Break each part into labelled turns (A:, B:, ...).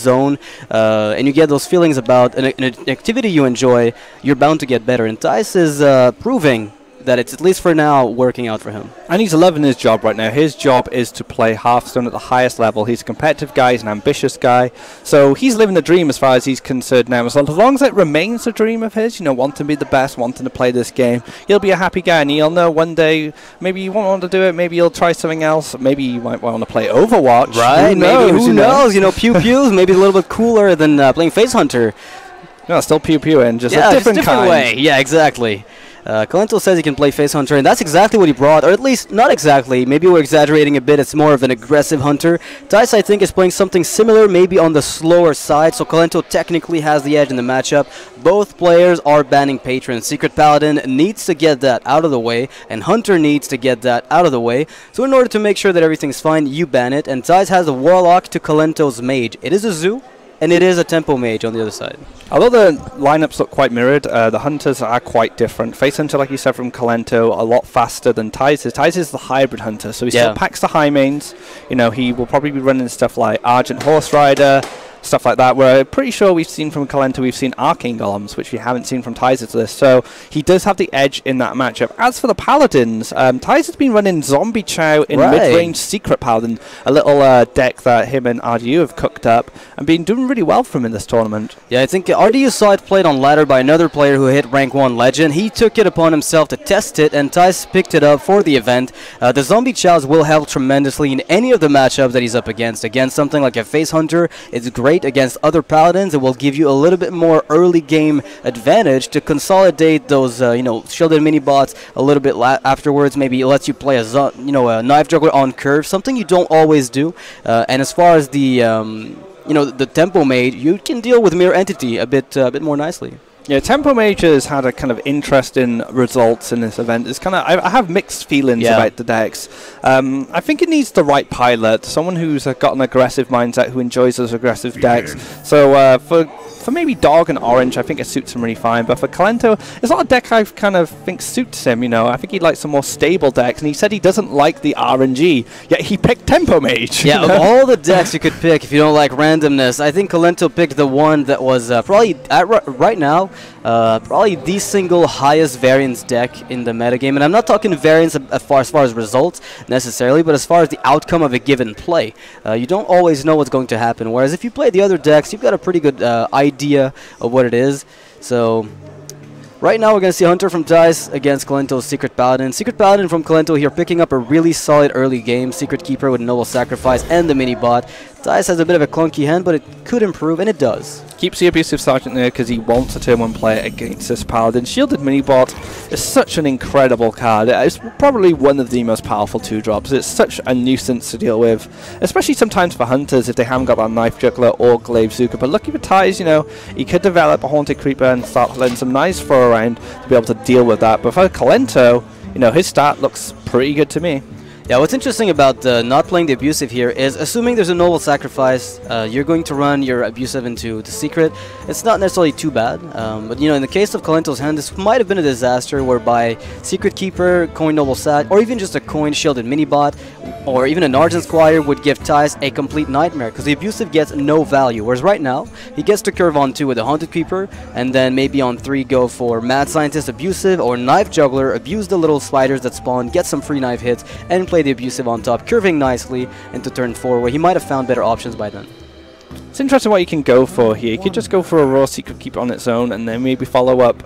A: zone, and you get those feelings about an activity you enjoy, you're bound to get better. And Thijs is proving that it's, at least for now, working out for him. And
B: he's loving his job right now. His job is to play Hearthstone at the highest level. He's a competitive guy, he's an ambitious guy. So he's living the dream as far as he's concerned now. So as long as it remains a dream of his, you know, wanting to be the best, wanting to play this game, he'll be a happy guy, and he'll know one day maybe he won't want to do it, maybe he'll try something else, maybe he might want to play Overwatch.
A: Right, who knows? You know, pew-pews, maybe a little bit cooler than playing Face Hunter.
B: No, still pew-pew, and just a different kind.
A: way. Yeah, exactly. Kolento says he can play Face Hunter, and that's exactly what he brought, or at least not exactly. Maybe we're exaggerating a bit. It's more of an aggressive hunter. Thijs, I think, is playing something similar, maybe on the slower side, so Kolento technically has the edge in the matchup. Both players are banning patrons. Secret Paladin needs to get that out of the way, and Hunter needs to get that out of the way. So in order to make sure that everything's fine, you ban it, and Thijs has a Warlock to Kolento's Mage. It is a Zoo, and it is a Tempo Mage on the other side.
B: Although the lineups look quite mirrored, the Hunters are quite different. Face Hunter, like you said, from Kolento, a lot faster than Thijs is. Thijs is the hybrid Hunter, so he still packs the high mains. You know, he will probably be running stuff like Argent Horse Rider, stuff like that, where I'm pretty sure we've seen from Kolento, we've seen Arcane Golems, which we haven't seen from Thijs' list. So he does have the edge in that matchup. As for the Paladins, Thijs has been running Zombie Chow in mid-range Secret Paladin, a little deck that him and RDU have cooked up, and been doing really well for him in this tournament.
A: Yeah, I think RDU saw it played on ladder by another player who hit rank 1 Legend. He took it upon himself to test it, and Thijs picked it up for the event. The Zombie Chows will help tremendously in any of the matchups that he's up against. Against something like a Face Hunter, it's great. Against other Paladins, it will give you a little bit more early game advantage to consolidate those, you know, shielded mini bots a little bit afterwards. Maybe it lets you play a Knife Juggler on curve, something you don't always do. And as far as the, you know, the Tempo Mage, you can deal with Mirror Entity a bit more nicely.
B: Yeah, Tempo Mage has had a kind of interesting results in this event. It's kind of I have mixed feelings about the decks. I think it needs the right pilot, someone who's got an aggressive mindset, who enjoys those aggressive decks. So for maybe Dog and Orange, I think it suits him really fine. But for Kolento, it's not a deck I kind of think suits him. You know, I think he'd like some more stable decks, and he said he doesn't like the RNG. Yet he picked Tempo Mage.
A: Yeah, of all the decks you could pick, if you don't like randomness, I think Kolento picked the one that was probably right now. Probably the single highest variance deck in the metagame, and I'm not talking variance as far as results necessarily, but as far as the outcome of a given play. You don't always know what's going to happen, whereas if you play the other decks, you've got a pretty good idea of what it is. So right now we're going to see Hunter from Thijs against Kolento's Secret Paladin. Secret Paladin from Kolento here picking up a really solid early game. Secret Keeper with Noble Sacrifice and the mini bot. Thijs has a bit of a clunky hand, but it could improve, and it does.
B: Keeps the Abusive Sergeant there because he wants to turn one player against this Paladin. Shielded Minibot is such an incredible card. It's probably one of the most powerful 2-drops. It's such a nuisance to deal with, especially sometimes for Hunters if they haven't got that Knife Juggler or Glaive Zuka. But lucky for Thijs, you know, he could develop a Haunted Creeper and start letting some nice throw around to be able to deal with that. But for Kolento, you know, his start looks pretty good to me.
A: Yeah, what's interesting about not playing the Abusive here is, assuming there's a Noble Sacrifice, you're going to run your Abusive into the Secret. It's not necessarily too bad, but you know, in the case of Kolento's hand, this might have been a disaster whereby Secret Keeper, Coin Noble Sat, or even just a Coin Shielded Minibot, or even an Argent Squire would give Thijs a complete nightmare, because the Abusive gets no value, whereas right now, he gets to curve on 2 with a Haunted Creeper, and then maybe on 3 go for Mad Scientist Abusive, or Knife Juggler, abuse the little spiders that spawn, get some free knife hits, and play the Abusive on top, curving nicely into turn 4, where he might have found better options by then.
B: It's interesting what you can go for here. You could just go for a raw Secret Keeper on its own and then maybe follow up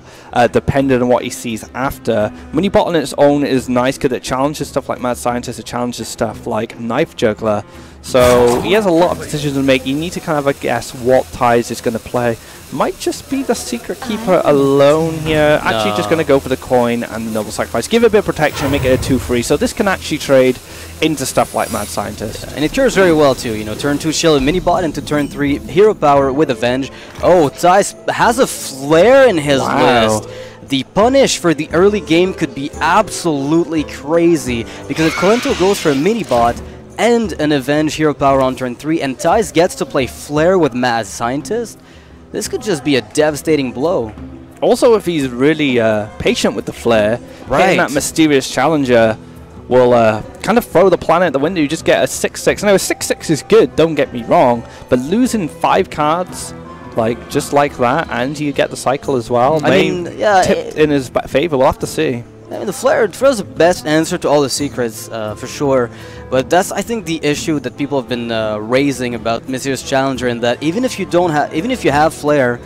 B: depending on what he sees after. Minibot on its own is nice because it challenges stuff like Mad Scientist, it challenges stuff like Knife Juggler. So he has a lot of decisions to make. You need to kind of guess what Thijs is going to play. Might just be the Secret Keeper alone here. Actually just going to go for the Coin and the Noble Sacrifice. Give it a bit of protection, make it a 2-3. So this can actually trade into stuff like Mad Scientist.
A: And it cures very well too. You know, turn 2 Shielded Minibot into turn 3 Hero Power with Avenge. Oh, Thijs has a Flare in his list. The punish for the early game could be absolutely crazy, because if Kolento goes for a Minibot and an Avenge Hero Power on turn 3, and Thijs gets to play Flare with Mad Scientist, this could just be a devastating blow.
B: Also, if he's really patient with the Flare, hitting that Mysterious Challenger will kind of throw the planet at the window. You just get a 6/6. Now, a 6/6 is good, don't get me wrong, but losing 5 cards, like just like that, and you get the cycle as well, tipped in his favor. We'll have to see.
A: I mean, the Flare throws the best answer to all the secrets, for sure. But that's, I think, the issue that people have been raising about Mysterious Challenger, in that even if you have Flare,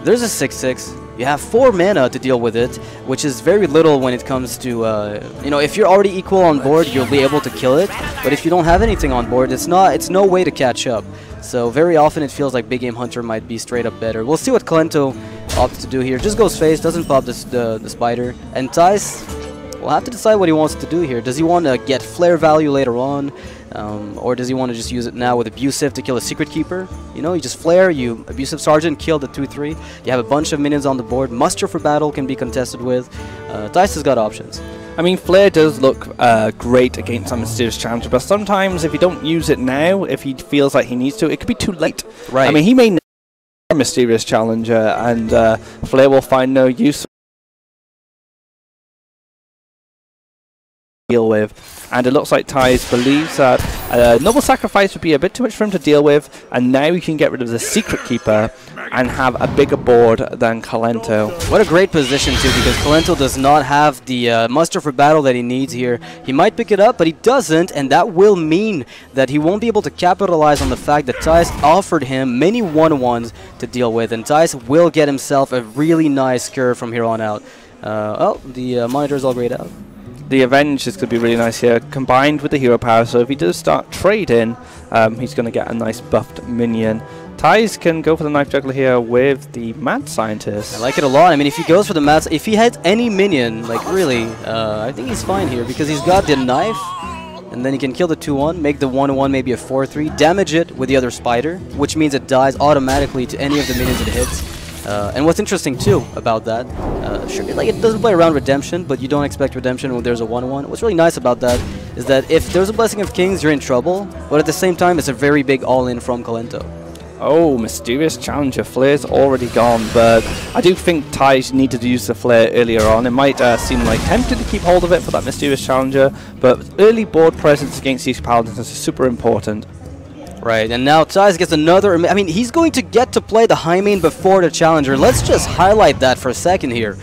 A: there's a 6/6. You have 4 mana to deal with it, which is very little when it comes to, you know, if you're already equal on board, you'll be able to kill it. But if you don't have anything on board, it's no way to catch up. So very often it feels like Big Game Hunter might be straight up better. We'll see what Kolento opts to do here. Just goes face, doesn't pop the spider. And Thijs will have to decide what he wants to do here. Does he want to get Flare value later on? Or does he want to just use it now with Abusive to kill a Secret Keeper? You know, you just Flare, you Abusive Sergeant, kill the 2/3. You have a bunch of minions on the board. Muster for battle can be contested with. Thijs has got options.
B: I mean, Flare does look great against a Mysterious Challenger, but sometimes if you don't use it now, if he feels like he needs to, it could be too late.
A: Right.
B: I mean, he may never be a Mysterious Challenger, and Flare will find no use deal with. And it looks like Thijs believes that Noble Sacrifice would be a bit too much for him to deal with, and now you can get rid of the Secret Keeper and have a bigger board than Kolento.
A: What a great position too, because Kolento does not have the muster for battle that he needs here. He might pick it up, but he doesn't, and that will mean that he won't be able to capitalize on the fact that Thijs offered him many 1/1s to deal with, and Thijs will get himself a really nice curve from here on out. Oh, the monitor's all grayed out.
B: The Avenge is going to be really nice here, combined with the hero power, so if he does start trading, he's going to get a nice buffed minion. Thijs can go for the Knife Juggler here with the Mad Scientist.
A: I like it a lot. I mean, if he goes for the Mad... If he had any minion, like really, I think he's fine here, because he's got the Knife, and then he can kill the 2/1, make the 1/1 maybe a 4/3, damage it with the other Spider, which means it dies automatically to any of the minions it hits. And what's interesting too about that, sure, like it doesn't play around Redemption, but you don't expect Redemption when there's a 1/1. What's really nice about that is that if there's a Blessing of Kings, you're in trouble, but at the same time, it's a very big all-in from Kolento.
B: Oh, Mysterious Challenger. Flare's already gone, but I do think Thijs needed to use the Flare earlier on. It might seem like tempted to keep hold of it for that Mysterious Challenger, but early board presence against these Paladins is super important.
A: Right, and now Thijs gets another... I mean, he's going to get to play the high main before the Challenger. Let's just highlight that for a second here.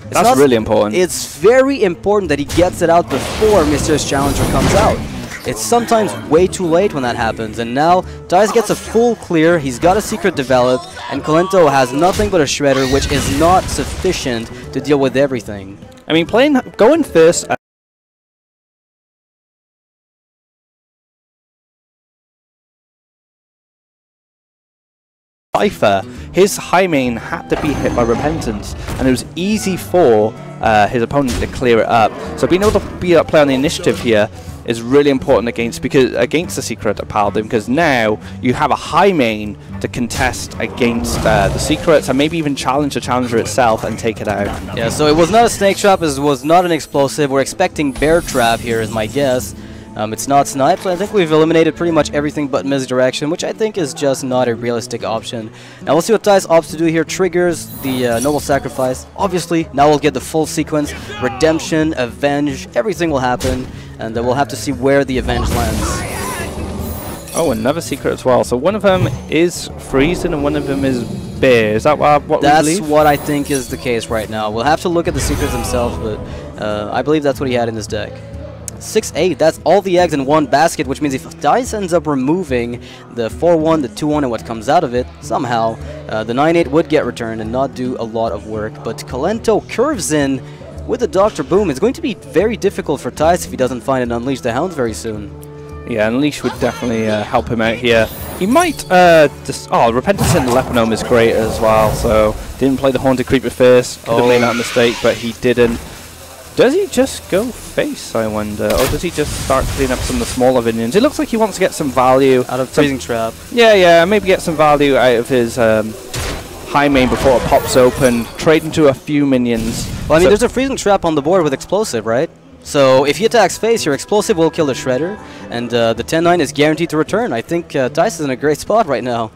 B: That's really important.
A: It's very important that he gets it out before Mysterious Challenger comes out. It's sometimes way too late when that happens, and now Thijs gets a full clear, he's got a secret developed, and Kolento has nothing but a Shredder, which is not sufficient to deal with everything.
B: I mean, going first... Cypher, his high main had to be hit by Repentance, and it was easy for his opponent to clear it up. So being able to be play on the initiative here is really important against the secret Paladin, because now you have a high main to contest against the secrets and maybe even challenge the Challenger itself and take it out.
A: Yeah, so it was not a Snake Trap, it was not an Explosive. We're expecting Bear Trap here is my guess. It's not Snipe, so I think we've eliminated pretty much everything but Misdirection, which I think is just not a realistic option. Now we'll see what Thijs opts to do here. Triggers the Noble Sacrifice. Obviously, now we'll get the full sequence. Redemption, Avenge, everything will happen, and we'll have to see where the Avenge lands.
B: Oh, another secret as well. So one of them is Freezing and one of them is Bear. Is that what we believe?
A: That's what I think is the case right now. We'll have to look at the secrets themselves, but I believe that's what he had in his deck. 6-8, that's all the eggs in one basket, which means if Thijs ends up removing the 4-1, the 2-1, and what comes out of it, somehow, the 9-8 would get returned and not do a lot of work. But Kolento curves in with the Dr. Boom. It's going to be very difficult for Thijs if he doesn't find an Unleash the Hounds very soon.
B: Yeah, Unleash would definitely help him out here. He might Repentance in the Leponome is great as well, so didn't play the Haunted Creeper first, could have made that mistake, but he didn't. Does he just go face, I wonder? Or does he just start cleaning up some of the smaller minions? It looks like he wants to get some value.
A: Out of Freezing Trap.
B: Yeah, maybe get some value out of his high main before it pops open. Trade into a few minions.
A: Well, I mean, there's a Freezing Trap on the board with Explosive, right? So if he attacks face, your Explosive will kill the Shredder, and the 10-9 is guaranteed to return. I think Thijs is in a great spot right now.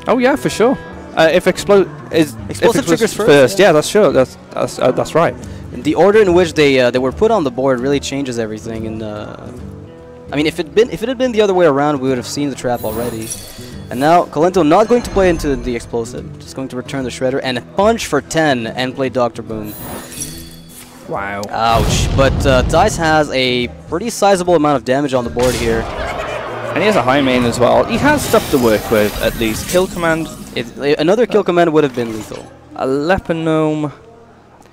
B: Oh yeah, for sure. If Explosive triggers first. Yeah, that's sure. That's right.
A: the order in which they were put on the board really changes everything. And I mean, if it had been the other way around, we would have seen the trap already. And now Kolento not going to play into the explosive, just going to return the shredder and punch for 10 and play Dr. Boom.
B: Wow.
A: Ouch. But Thijs has a pretty sizable amount of damage on the board here.
B: And he has a high main as well. He has stuff to work with, at least. Kill command.
A: Another kill command would have been lethal.
B: A leper gnome.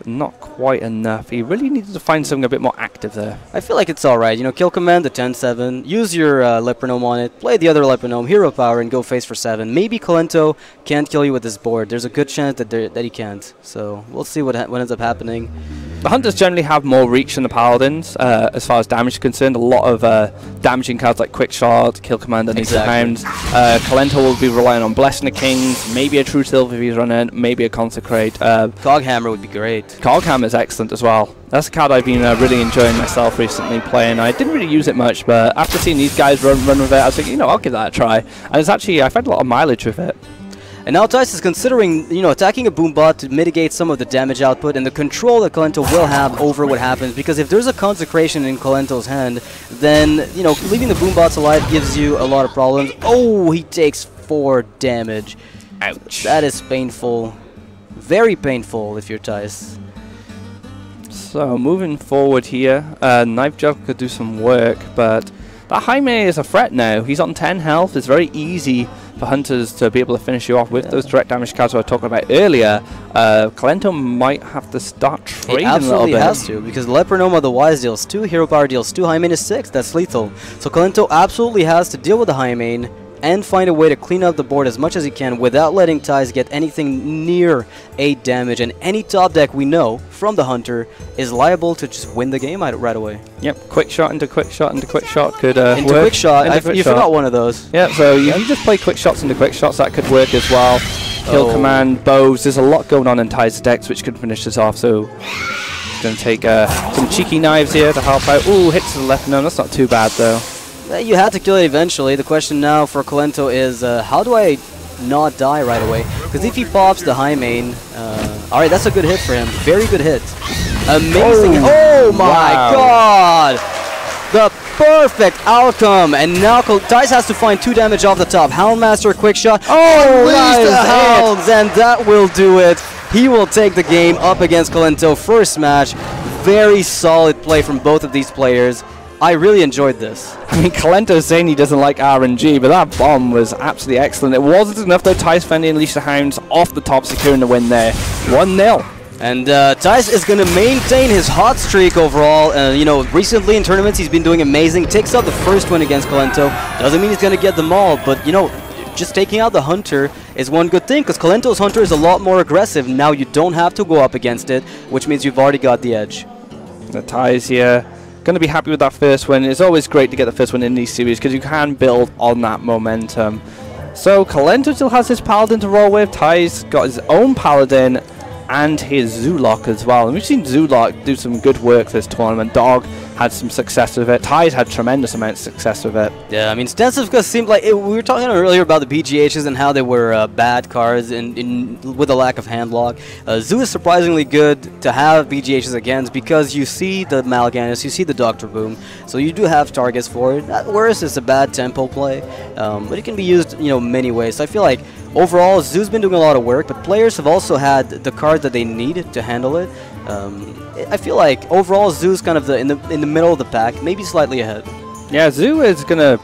B: Not quite enough. He really needed to find something a bit more active there.
A: I feel like it's alright. You know, kill command the 10-7, use your leper gnome on it, play the other leper gnome, hero power, and go face for 7. Maybe Kolento can't kill you with this board. There's a good chance that he can't. So we'll see what ends up happening.
B: The Hunters generally have more reach than the Paladins as far as damage is concerned. A lot of damaging cards like Quick Shot, Kill Command, and Hounds. Kolento will be relying on Blessing the Kings, maybe a True Silver if he's running, maybe a Consecrate.
A: Coghammer would be great.
B: Coghammer is excellent as well. That's a card I've been really enjoying myself recently playing. I didn't really use it much, but after seeing these guys run with it, I was thinking, you know, I'll give that a try. And it's actually, I've had a lot of mileage with it.
A: And now Thijs is considering, you know, attacking a boom bot to mitigate some of the damage output and the control that Kolento will have over what happens. Because if there's a Consecration in Kolento's hand, then, you know, leaving the boom bots alive gives you a lot of problems. Oh, he takes 4 damage.
B: Ouch.
A: That is painful. Very painful if you're Thijs.
B: So, moving forward here, Knife Jug could do some work, but that Jaime is a threat now. He's on 10 health. It's very easy for Hunters to be able to finish you off with those direct damage cards we were talking about earlier. Kolento might have to start trading a little bit.
A: He absolutely has to, because Leper Gnome otherwise deals 2, Hero Power deals 2, High Main is 6, that's lethal. So Kolento absolutely has to deal with the High Main and find a way to clean up the board as much as he can without letting Thijs get anything near 8 damage. And any top deck we know from the Hunter is liable to just win the game right away.
B: Yep, quick shot into quick shot into quick shot could
A: into
B: work.
A: Quick shot, you forgot one of those.
B: Yeah, so you just play quick shots into quick shots, that could work as well. Kill command, bows, there's a lot going on in Thijs' decks which could finish this off, so going to take some cheeky knives here to help out. Ooh, hits to the left, no, that's not too bad though.
A: You had to kill it eventually. The question now for Kolento is, how do I not die right away? Because if he pops the high main, alright, that's a good hit for him. Very good hit. Amazing. Oh my god! The perfect outcome. And now Thijs has to find 2 damage off the top. Houndmaster, quick shot. Oh, release the hounds, and that will do it. He will take the game up against Kolento. First match. Very solid play from both of these players. I really enjoyed this.
B: I mean, Kolento's saying he doesn't like RNG, but that bomb was absolutely excellent. It wasn't enough though. Thijs fending and Unleash the Hounds off the top, securing the win there. 1-0.
A: And Thijs is going to maintain his hot streak overall. You know, recently in tournaments he's been doing amazing. Takes out the first win against Kolento. Doesn't mean he's going to get them all, but you know, just taking out the Hunter is one good thing, because Kolento's Hunter is a lot more aggressive. Now you don't have to go up against it, which means you've already got the edge.
B: The Thijs here. Going to be happy with that first win. It's always great to get the first win in these series because you can build on that momentum. So Kolento still has his Paladin to roll with. Thijs got his own Paladin and his Zoolock as well. And we've seen Zoolock do some good work this tournament. Dog had some success with it. Thijs had tremendous amount of success with it.
A: Yeah, I mean, Stensivka seemed like we were talking earlier about the BGHs and how they were bad cards with a lack of hand lock. Zoo is surprisingly good to have BGHs against because you see the Mal'Ganis, you see the Dr. Boom, so you do have targets for it. At worst, it's a bad tempo play, but it can be used, you know, many ways. So I feel like overall, Zoo's been doing a lot of work, but players have also had the card that they need to handle it. I feel like overall Zoo's kind of in the middle of the pack, maybe slightly ahead.
B: Yeah, Zoo is gonna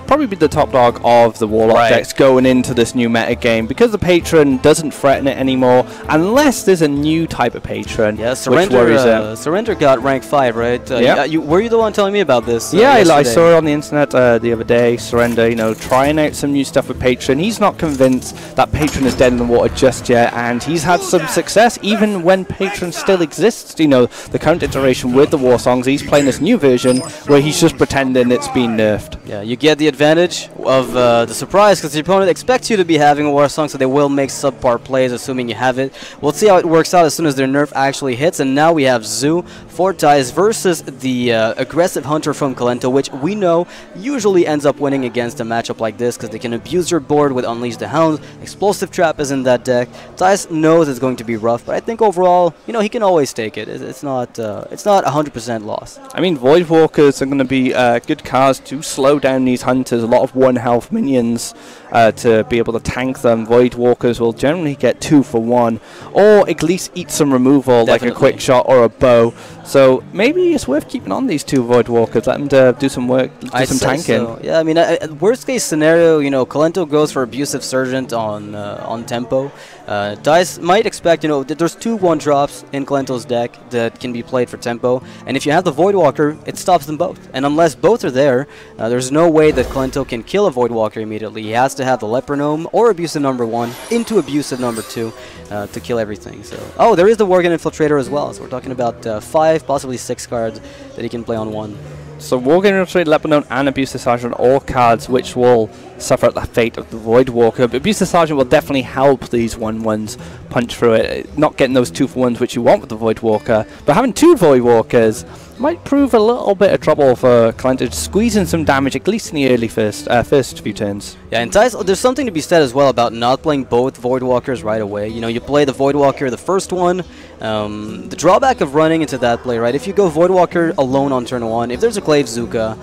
B: probably be the top dog of the Warlock decks going into this new meta game because the patron doesn't threaten it anymore unless there's a new type of patron.
A: Yeah, Surrender got rank 5, right? Yeah. Were you the one telling me about this?
B: Yeah, I saw it on the internet the other day. Surrender, you know, trying out some new stuff with patron. He's not convinced that patron is dead in the water just yet, and he's had some success even when patron still exists. You know, the current iteration with the war songs, he's playing this new version where he's just pretending it's been nerfed.
A: Yeah, you get the advantage of the surprise because the opponent expects you to be having a war song, so they will make subpar plays assuming you have it. We'll see how it works out as soon as their nerf actually hits. And now we have Zoo for Thijs versus the aggressive Hunter from Kolento, which we know usually ends up winning against a matchup like this because they can abuse your board with Unleash the Hound. Explosive Trap is in that deck. Thijs knows it's going to be rough, but I think overall, you know, he can always take it. It's not 100% loss.
B: I mean, Voidwalkers are going to be good cards to slow down these Hunters. A lot of 1 health minions to be able to tank them. Voidwalkers will generally get 2 for 1, or at least eat some removal,
A: Definitely.
B: like a quick shot or a bow. So maybe it's worth keeping on these 2 Voidwalkers. Let them do some work, do some tanking.
A: So. Yeah, I mean, worst case scenario, you know, Kolento goes for Abusive Sergeant on tempo. Thijs might expect, you know, there's 2 1-drops in Kolento's deck that can be played for tempo, and if you have the Voidwalker, it stops them both. And unless both are there, there's no way that Kolento can kill a Voidwalker immediately. He has to have the Lepronome or Abusive number 1 into Abusive number 2 to kill everything. So, oh, there is the Worgen Infiltrator as well. So we're talking about 5, possibly 6 cards that he can play on 1.
B: So Wargen Infiltrator, Lepronome, and Abusive Sergeant are all cards which will suffer the fate of the Voidwalker. But Abusive Sergeant will definitely help these 1/1s punch through it. Not getting those 2 for 1s which you want with the Voidwalker, but having 2 Voidwalkers might prove a little bit of trouble for Kolento, squeezing some damage, at least in the early first few turns.
A: Yeah, and Thijs, there's something to be said as well about not playing both Voidwalkers right away. You know, you play the Voidwalker, the first one. The drawback of running into that play, right? If you go Voidwalker alone on turn 1, if there's a Glaive Zuka,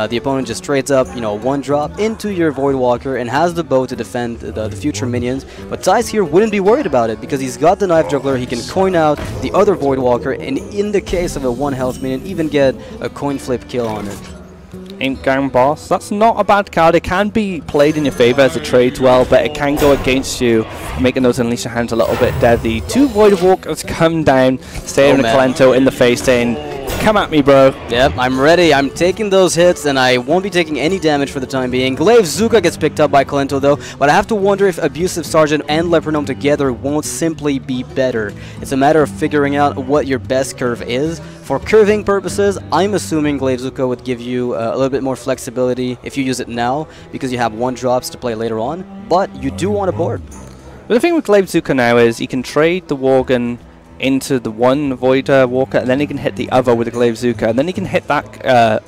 A: the opponent just trades up, you know, 1-drop into your Voidwalker and has the bow to defend the future minions. But Thijs here wouldn't be worried about it because he's got the Knife Juggler. He can coin out the other Voidwalker, and in the case of a 1-health minion, even get a coin flip kill on it.
B: Imp Gang Boss, that's not a bad card. It can be played in your favor as it trades well, but it can go against you, making those Unleash Your Hands a little bit deadly. 2 Voidwalkers come down, staring at Kolento in the face, saying, "Come at me, bro."
A: Yep, I'm ready. I'm taking those hits, and I won't be taking any damage for the time being. Glaive Zuka gets picked up by Kolento, though, but I have to wonder if Abusive Sergeant and Lepronome together won't simply be better. It's a matter of figuring out what your best curve is. For curving purposes, I'm assuming Glaive Zuka would give you a little bit more flexibility if you use it now, because you have 1-drops to play later on, but you do want a board.
B: But the thing with Glaive Zuka now is he can trade the Worgen into the 1 Void Walker, and then he can hit the other with the Glaive Zuka, and then he can hit that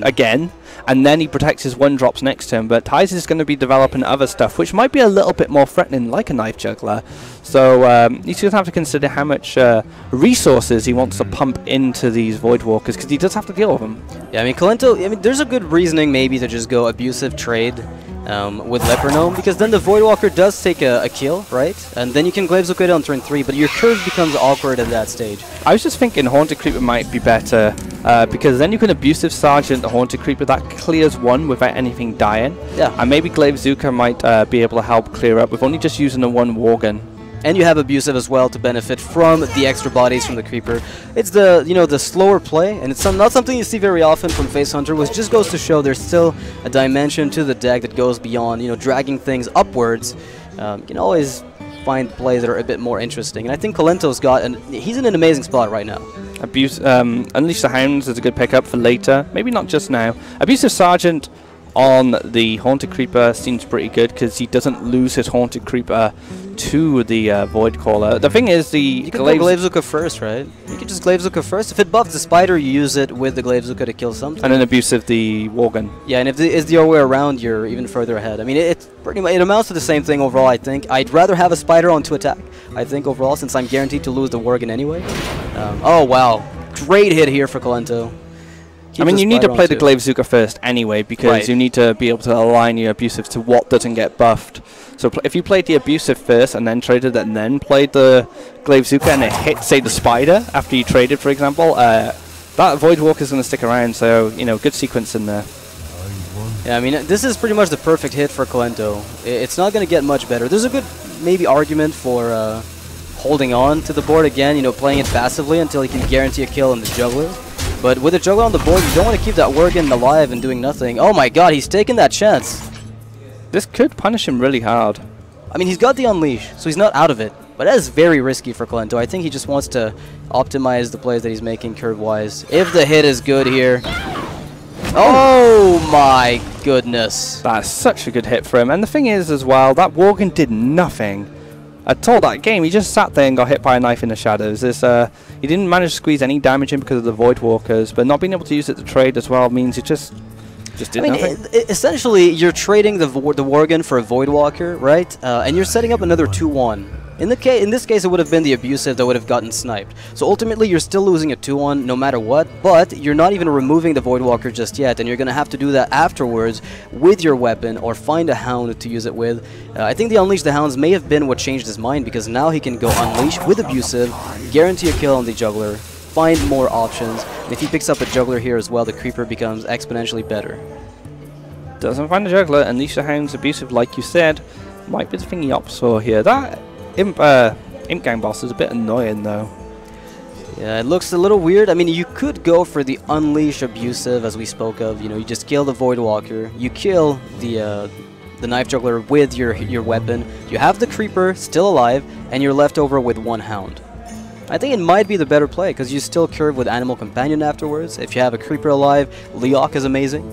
B: again, and then he protects his 1-drops next to him. But Thijs is going to be developing other stuff, which might be a little bit more threatening, like a Knife Juggler. So he's going to have to consider how much resources he wants to pump into these Voidwalkers, because he does have to deal with them.
A: Yeah, I mean, Kolento, I mean, there's a good reasoning maybe to just go Abusive Trade with Lepronome, because then the Voidwalker does take a kill, right? And then you can Glaive Zuka on turn 3, but your curve becomes awkward at that stage.
B: I was just thinking Haunted Creeper might be better, because then you can Abusive Sergeant the Haunted Creeper, that clears 1 without anything dying. Yeah. And maybe Glaive Zuka might be able to help clear up with only just using the 1 Worgen.
A: And you have Abusive as well to benefit from the extra bodies from the Creeper. It's the, you know, the slower play, and it's not something you see very often from Face Hunter, which just goes to show there's still a dimension to the deck that goes beyond, you know, dragging things upwards. You can always find plays that are a bit more interesting, and I think Kolento's got, and he's in an amazing spot right now.
B: Unleash the Hounds is a good pickup for later, maybe not just now. Abusive Sergeant on the Haunted Creeper seems pretty good because he doesn't lose his Haunted Creeper to the Void Caller. The thing is, you can
A: go Glaive Zuka first, right? You can just Glaive Zuka first. If it buffs the Spider, you use it with the Glaive Zuka to kill something.
B: And then Abusive the Worgen.
A: Yeah, and if it's the other way around, you're even further ahead. I mean, it's pretty much, it amounts to the same thing overall, I think. I'd rather have a Spider on to attack, I think, overall, since I'm guaranteed to lose the Worgen anyway. Oh, wow. Great hit here for Kolento.
B: I mean, you need to play the Glaive Zuka first anyway, because you need to be able to align your Abusive to what doesn't get buffed. So if you played the Abusive first and then traded it and then played the Glaive Zuka and it hit, say, the Spider after you traded, for example, that Voidwalker is going to stick around. So, you know, good sequence in there.
A: Yeah, I mean, this is pretty much the perfect hit for Kolento. It's not going to get much better. There's a good, maybe, argument for holding on to the board again, you know, playing it passively until he can guarantee a kill in the Juggler. But with a Juggler on the board, you don't want to keep that Worgen alive and doing nothing. Oh my god, he's taking that chance.
B: This could punish him really hard.
A: I mean, he's got the Unleash, so he's not out of it. But that is very risky for Kolento. I think he just wants to optimize the plays that he's making curve-wise. If the hit is good here... Oh my goodness.
B: That's such a good hit for him. And the thing is as well, that Worgen did nothing at all that game. He just sat there and got hit by a knife in the shadows. He didn't manage to squeeze any damage in because of the Void Walkers, but not being able to use it to trade as well means it just did nothing.
A: Essentially, you're trading the Worgen for a Void Walker, right? And you're setting up another 2-1. In this case, it would have been the Abusive that would have gotten sniped. So ultimately, you're still losing a 2-1 no matter what, but you're not even removing the Void Walker just yet, and you're going to have to do that afterwards with your weapon or find a Hound to use it with. I think the Unleash the Hounds may have been what changed his mind, because now he can go Unleash with Abusive, guarantee a kill on the Juggler, find more options, and if he picks up a Juggler here as well, the Creeper becomes exponentially better.
B: Doesn't find a Juggler, Unleash the Hounds, Abusive, like you said, might be the thing he opts for here. That Imp Gang boss is a bit annoying though.
A: Yeah, it looks a little weird. I mean, you could go for the Unleash Abusive, as we spoke of. You know, you just kill the Void Walker, you kill the Knife Juggler with your weapon, you have the Creeper still alive, and you're left over with 1 Hound. I think it might be the better play, because you still curve with Animal Companion afterwards. If you have a Creeper alive, Leok is amazing.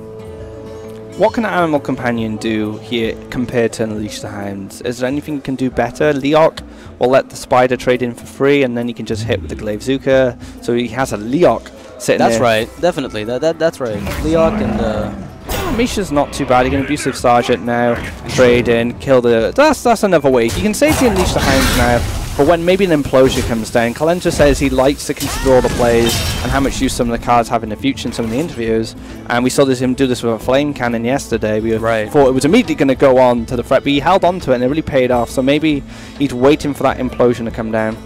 B: What can an Animal Companion do here compared to Unleash the Hounds? Is there anything you can do better? Leok will let the Spider trade in for free, and then he can just hit with the Glaive Zuka. So he has a Leok sitting there.
A: That's right, definitely. That's right. Leok and
B: Misha's not too bad. He can Abusive Sergeant now, trade in, kill the... That's another way. You can safely Unleash the Hounds now, but when maybe an Implosion comes down. Kolento says he likes to consider all the plays and how much use some of the cards have in the future in some of the interviews. And we saw him do this with a Flame Cannon yesterday. We thought it was immediately going to go on to the threat, but he held on to it and it really paid off. So maybe he's waiting for that Implosion to come down.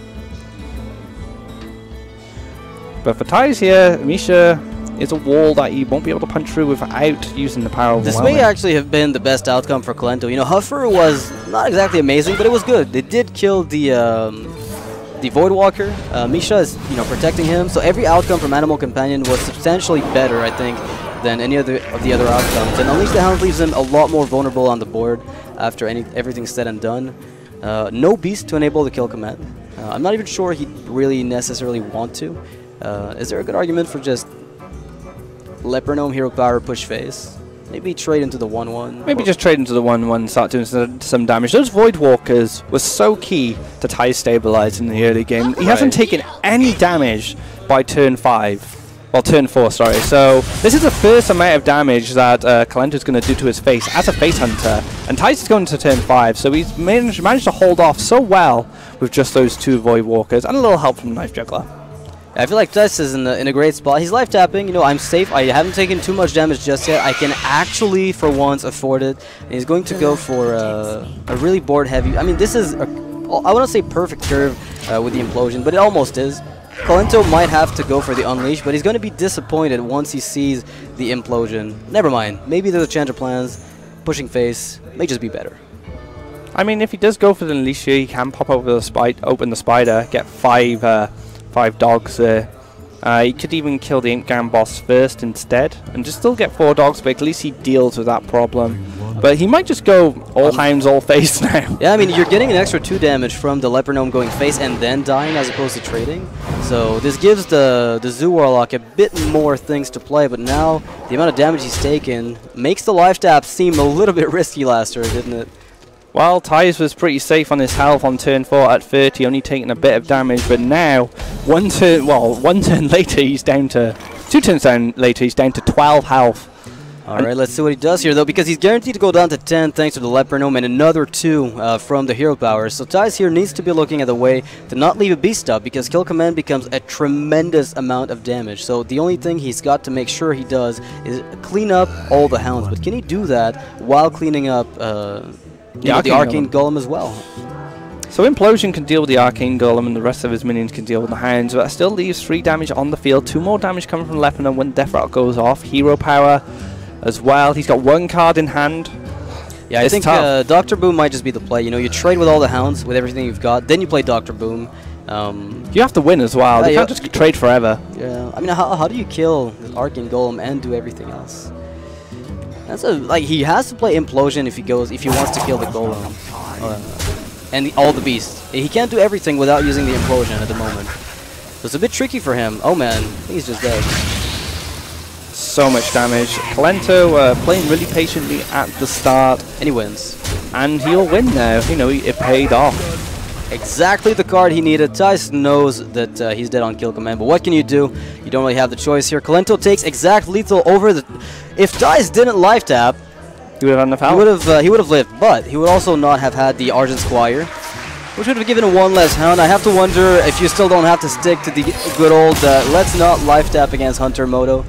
B: But for Thijs here, Misha is a wall that he won't be able to punch through without using the power of
A: This may actually have been the best outcome for Kolento. You know, Huffer was not exactly amazing, but it was good. They did kill the Void Walker. Misha is, you know, protecting him. So every outcome from Animal Companion was substantially better, I think, than any other of the other outcomes. And Unleash the Hound leaves him a lot more vulnerable on the board after everything's said and done. No Beast to enable the kill command. I'm not even sure he'd really necessarily want to. Is there a good argument for just Leopardome, Hero Power, push face? Maybe trade into the 1-1.
B: Maybe just trade into the 1-1, start doing some damage. Those Void Walkers were so key to Thijs stabilize in the early game. He hasn't taken any damage by turn 5. Well, turn 4, sorry. So this is the first amount of damage that Kolento is going to do to his face as a face hunter. And Thijs is going to turn 5, so he's managed to hold off so well with just those 2 Void Walkers and a little help from Knife Juggler.
A: I feel like Thijs is in a great spot. He's life tapping. You know, I'm safe. I haven't taken too much damage just yet. I can actually, for once, afford it. And he's going to go for a really board heavy. I mean, this is, I wouldn't say perfect curve with the Implosion, but it almost is. Kolento might have to go for the Unleash, but he's going to be disappointed once he sees the Implosion. Never mind. Maybe there's a change of plans. Pushing face may just be better.
B: I mean, if he does go for the Unleash here, he can pop over the open the Spider, get 5 dogs there. He could even kill the Imp Gang boss first instead and just still get 4 dogs, but at least he deals with that problem. But he might just go all Hounds, all face now. Yeah,
A: I mean, you're getting an extra 2 damage from the Leopardome going face and then dying as opposed to trading. So this gives the Zoo Warlock a bit more things to play, but now the amount of damage he's taken makes the life tap seem a little bit risky last turn, didn't it?
B: Well, Thijs was pretty safe on his health on turn 4 at 30, only taking a bit of damage, but now, one turn later, he's down to... 2 turns down later, he's down to 12 health.
A: Alright, let's see what he does here, though, because he's guaranteed to go down to 10 thanks to the Leopardome and another 2 from the Hero Power. So Thijs here needs to be looking at the way to not leave a Beast up, because Kill Command becomes a tremendous amount of damage. So the only thing he's got to make sure he does is clean up all the Hounds. But can he do that while cleaning up... the Arcane Golem as well?
B: So Implosion can deal with the Arcane Golem and the rest of his minions can deal with the Hounds, but that still leaves 3 damage on the field. 2 more damage coming from Leopardome when Death Rattle goes off. Hero Power as well. He's got 1 card in hand.
A: Yeah, I think Dr. Boom might just be the play. You know, you trade with all the Hounds, with everything you've got, then you play Dr. Boom.
B: You have to win as well. You can't just trade forever.
A: Yeah, I mean, how do you kill the Arcane Golem and do everything else? That's he has to play Implosion if he wants to kill the Golem and all the beasts. He can't do everything without using the Implosion at the moment. So it's a bit tricky for him. Oh man, I think he's just dead.
B: So much damage. Kolento playing really patiently at the start,
A: and he wins.
B: And he'll win now. You know, it paid off.
A: exactly the card he needed. Thijs knows that he's dead on kill command, but what can you do? You don't really have the choice here. Kolento takes exact lethal over the... If Thijs didn't life tap,
B: he would have had enough health.
A: He would have lived, but he would also not have had the Argent Squire, which would have given him one less Hound. I have to wonder if you still don't have to stick to the good old let's not life tap against Hunter Moto.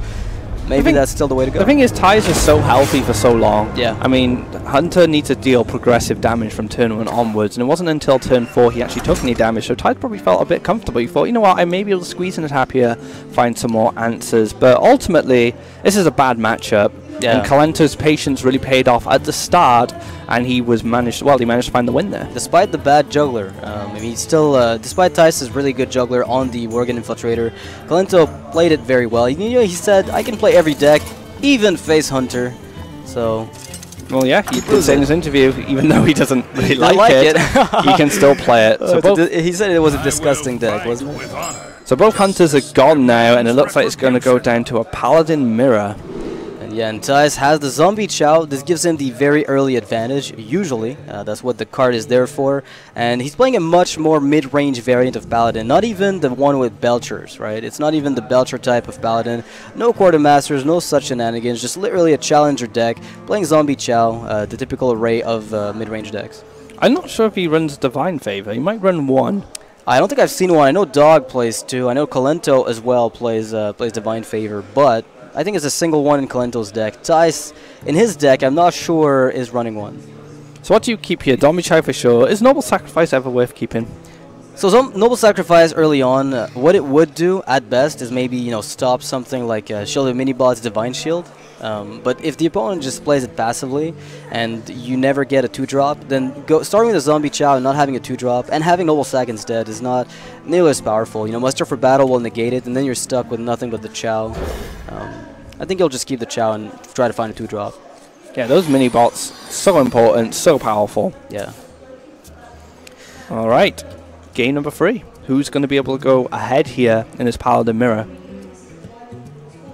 A: Maybe that's still the way to go.
B: The thing is, Thijs is so healthy for so long.
A: Yeah.
B: I mean, Hunter needs to deal progressive damage from turn 1 onwards, and it wasn't until turn 4 he actually took any damage, so Thijs probably felt a bit comfortable. He thought, you know what, I may be able to squeeze in a tap here, find some more answers. But ultimately, this is a bad matchup. Yeah. And Kolento's patience really paid off at the start, and he managed to find the win there.
A: Despite the bad juggler, he's still, despite Thijs' really good juggler on the Worgen Infiltrator, Kolento played it very well. He said, I can play every deck, even face Hunter. So,
B: well, yeah, he did say in his interview, even though he doesn't really like it, he can still play it. So
A: he said it was a disgusting deck, wasn't it?
B: So both Hunters are gone now, and it looks like it's going to go down to a Paladin Mirror.
A: Yeah, and Thijs has the Zombie Chow. This gives him the very early advantage, usually. That's what the card is there for. And he's playing a much more mid-range variant of Paladin, not even the one with Belchers, right? It's not even the Belcher type of Paladin. No Quartermasters, no such shenanigans, just literally a challenger deck, playing Zombie Chow, the typical array of mid-range decks.
B: I'm not sure if he runs Divine Favor. He might run one.
A: I don't think I've seen one. I know Dog plays two. I know Kolento as well plays Divine Favor, but I think it's a single one in Kolento's deck. Thijs, in his deck, I'm not sure is running one.
B: So what do you keep here? Zombie Chow for sure. Is Noble Sacrifice ever worth keeping?
A: So Noble Sacrifice early on, what it would do at best is maybe stop something like Shield of Minibot's Divine Shield. But if the opponent just plays it passively and you never get a 2-drop, then starting with a Zombie Chow and not having a 2-drop and having Noble Sack instead is not nearly as powerful. Muster for Battle will negate it, and then you're stuck with nothing but the Chow. I think you'll just keep the Chow and try to find a 2-drop.
B: Yeah, those mini-bots, so important, so powerful.
A: Yeah.
B: Alright, game number 3. Who's going to be able to go ahead here in this Paladin Mirror?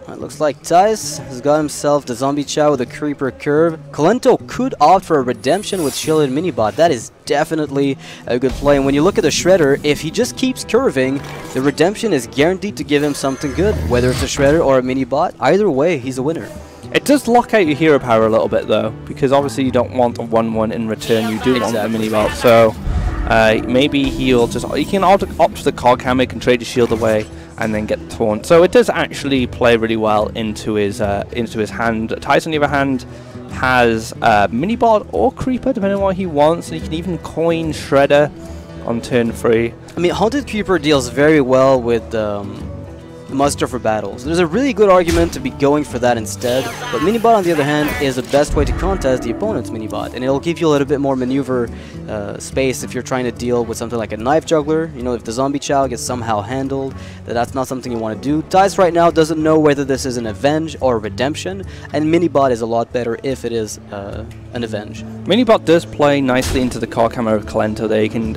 A: It looks like Thijs has got himself the Zombie Chow with a Creeper Curve. Kolento could opt for a Redemption with Shielded Minibot. That is definitely a good play. And when you look at the Shredder, if he just keeps curving, the Redemption is guaranteed to give him something good. Whether it's a Shredder or a Minibot, either way, he's a winner.
B: It does lock out your hero power a little bit though, because obviously you don't want a 1-1 in return. You do want the Minibot. So maybe he can opt for the Cog Hammer, can trade his shield away, and then get taunt. So it does actually play really well into his hand. Thijs, on the other hand, has Minibot or Creeper, depending on what he wants, and he can even coin Shredder on turn 3. I
A: mean, Haunted Creeper deals very well with Muster for Battles. There's a really good argument to be going for that instead, but Minibot, on the other hand, is the best way to contest the opponent's Minibot, and it'll give you a little bit more maneuver space if you're trying to deal with something like a Knife Juggler. If the Zombie Chow gets somehow handled, that's not something you want to do. Thijs right now doesn't know whether this is an Avenge or a Redemption, and Minibot is a lot better if it is an Avenge.
B: Minibot does play nicely into the Cog Hammer of Kolento there. He can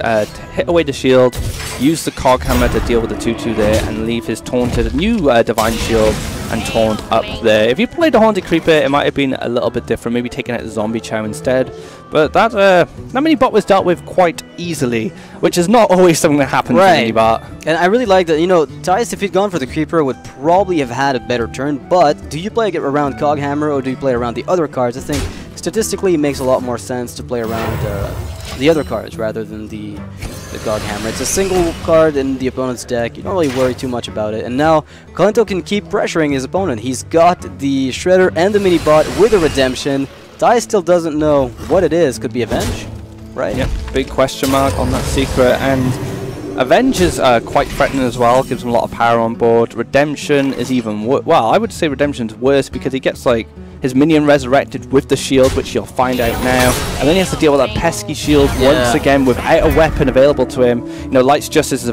B: hit away the shield, use the Cog Hammer to deal with the 2-2 there, and leave his taunted new Divine Shield and taunt up there. If you played the Haunted Creeper, it might have been a little bit different, maybe taking out the Zombie Chow instead. But that Minibot was dealt with quite easily, which is not always something that happens in Minibot.
A: And I really like that, Thijs, if he'd gone for the Creeper, would probably have had a better turn, but do you play it around Cog Hammer or do you play around the other cards? I think statistically it makes a lot more sense to play around the other cards rather than the Cog Hammer. It's a single card in the opponent's deck. You don't really worry too much about it. And now Kolento can keep pressuring his opponent. He's got the Shredder and the Minibot with a Redemption. Thijs still doesn't know what it is. Could be Avenge, right?
B: Yep, big question mark on that secret. And Avenge is quite threatening as well. Gives him a lot of power on board. Redemption is even worse. Well, I would say Redemption's worse because he gets his minion resurrected with the shield, which you'll find out now, and then he has to deal with that pesky shield once again without a weapon available to him. Light's Justice is a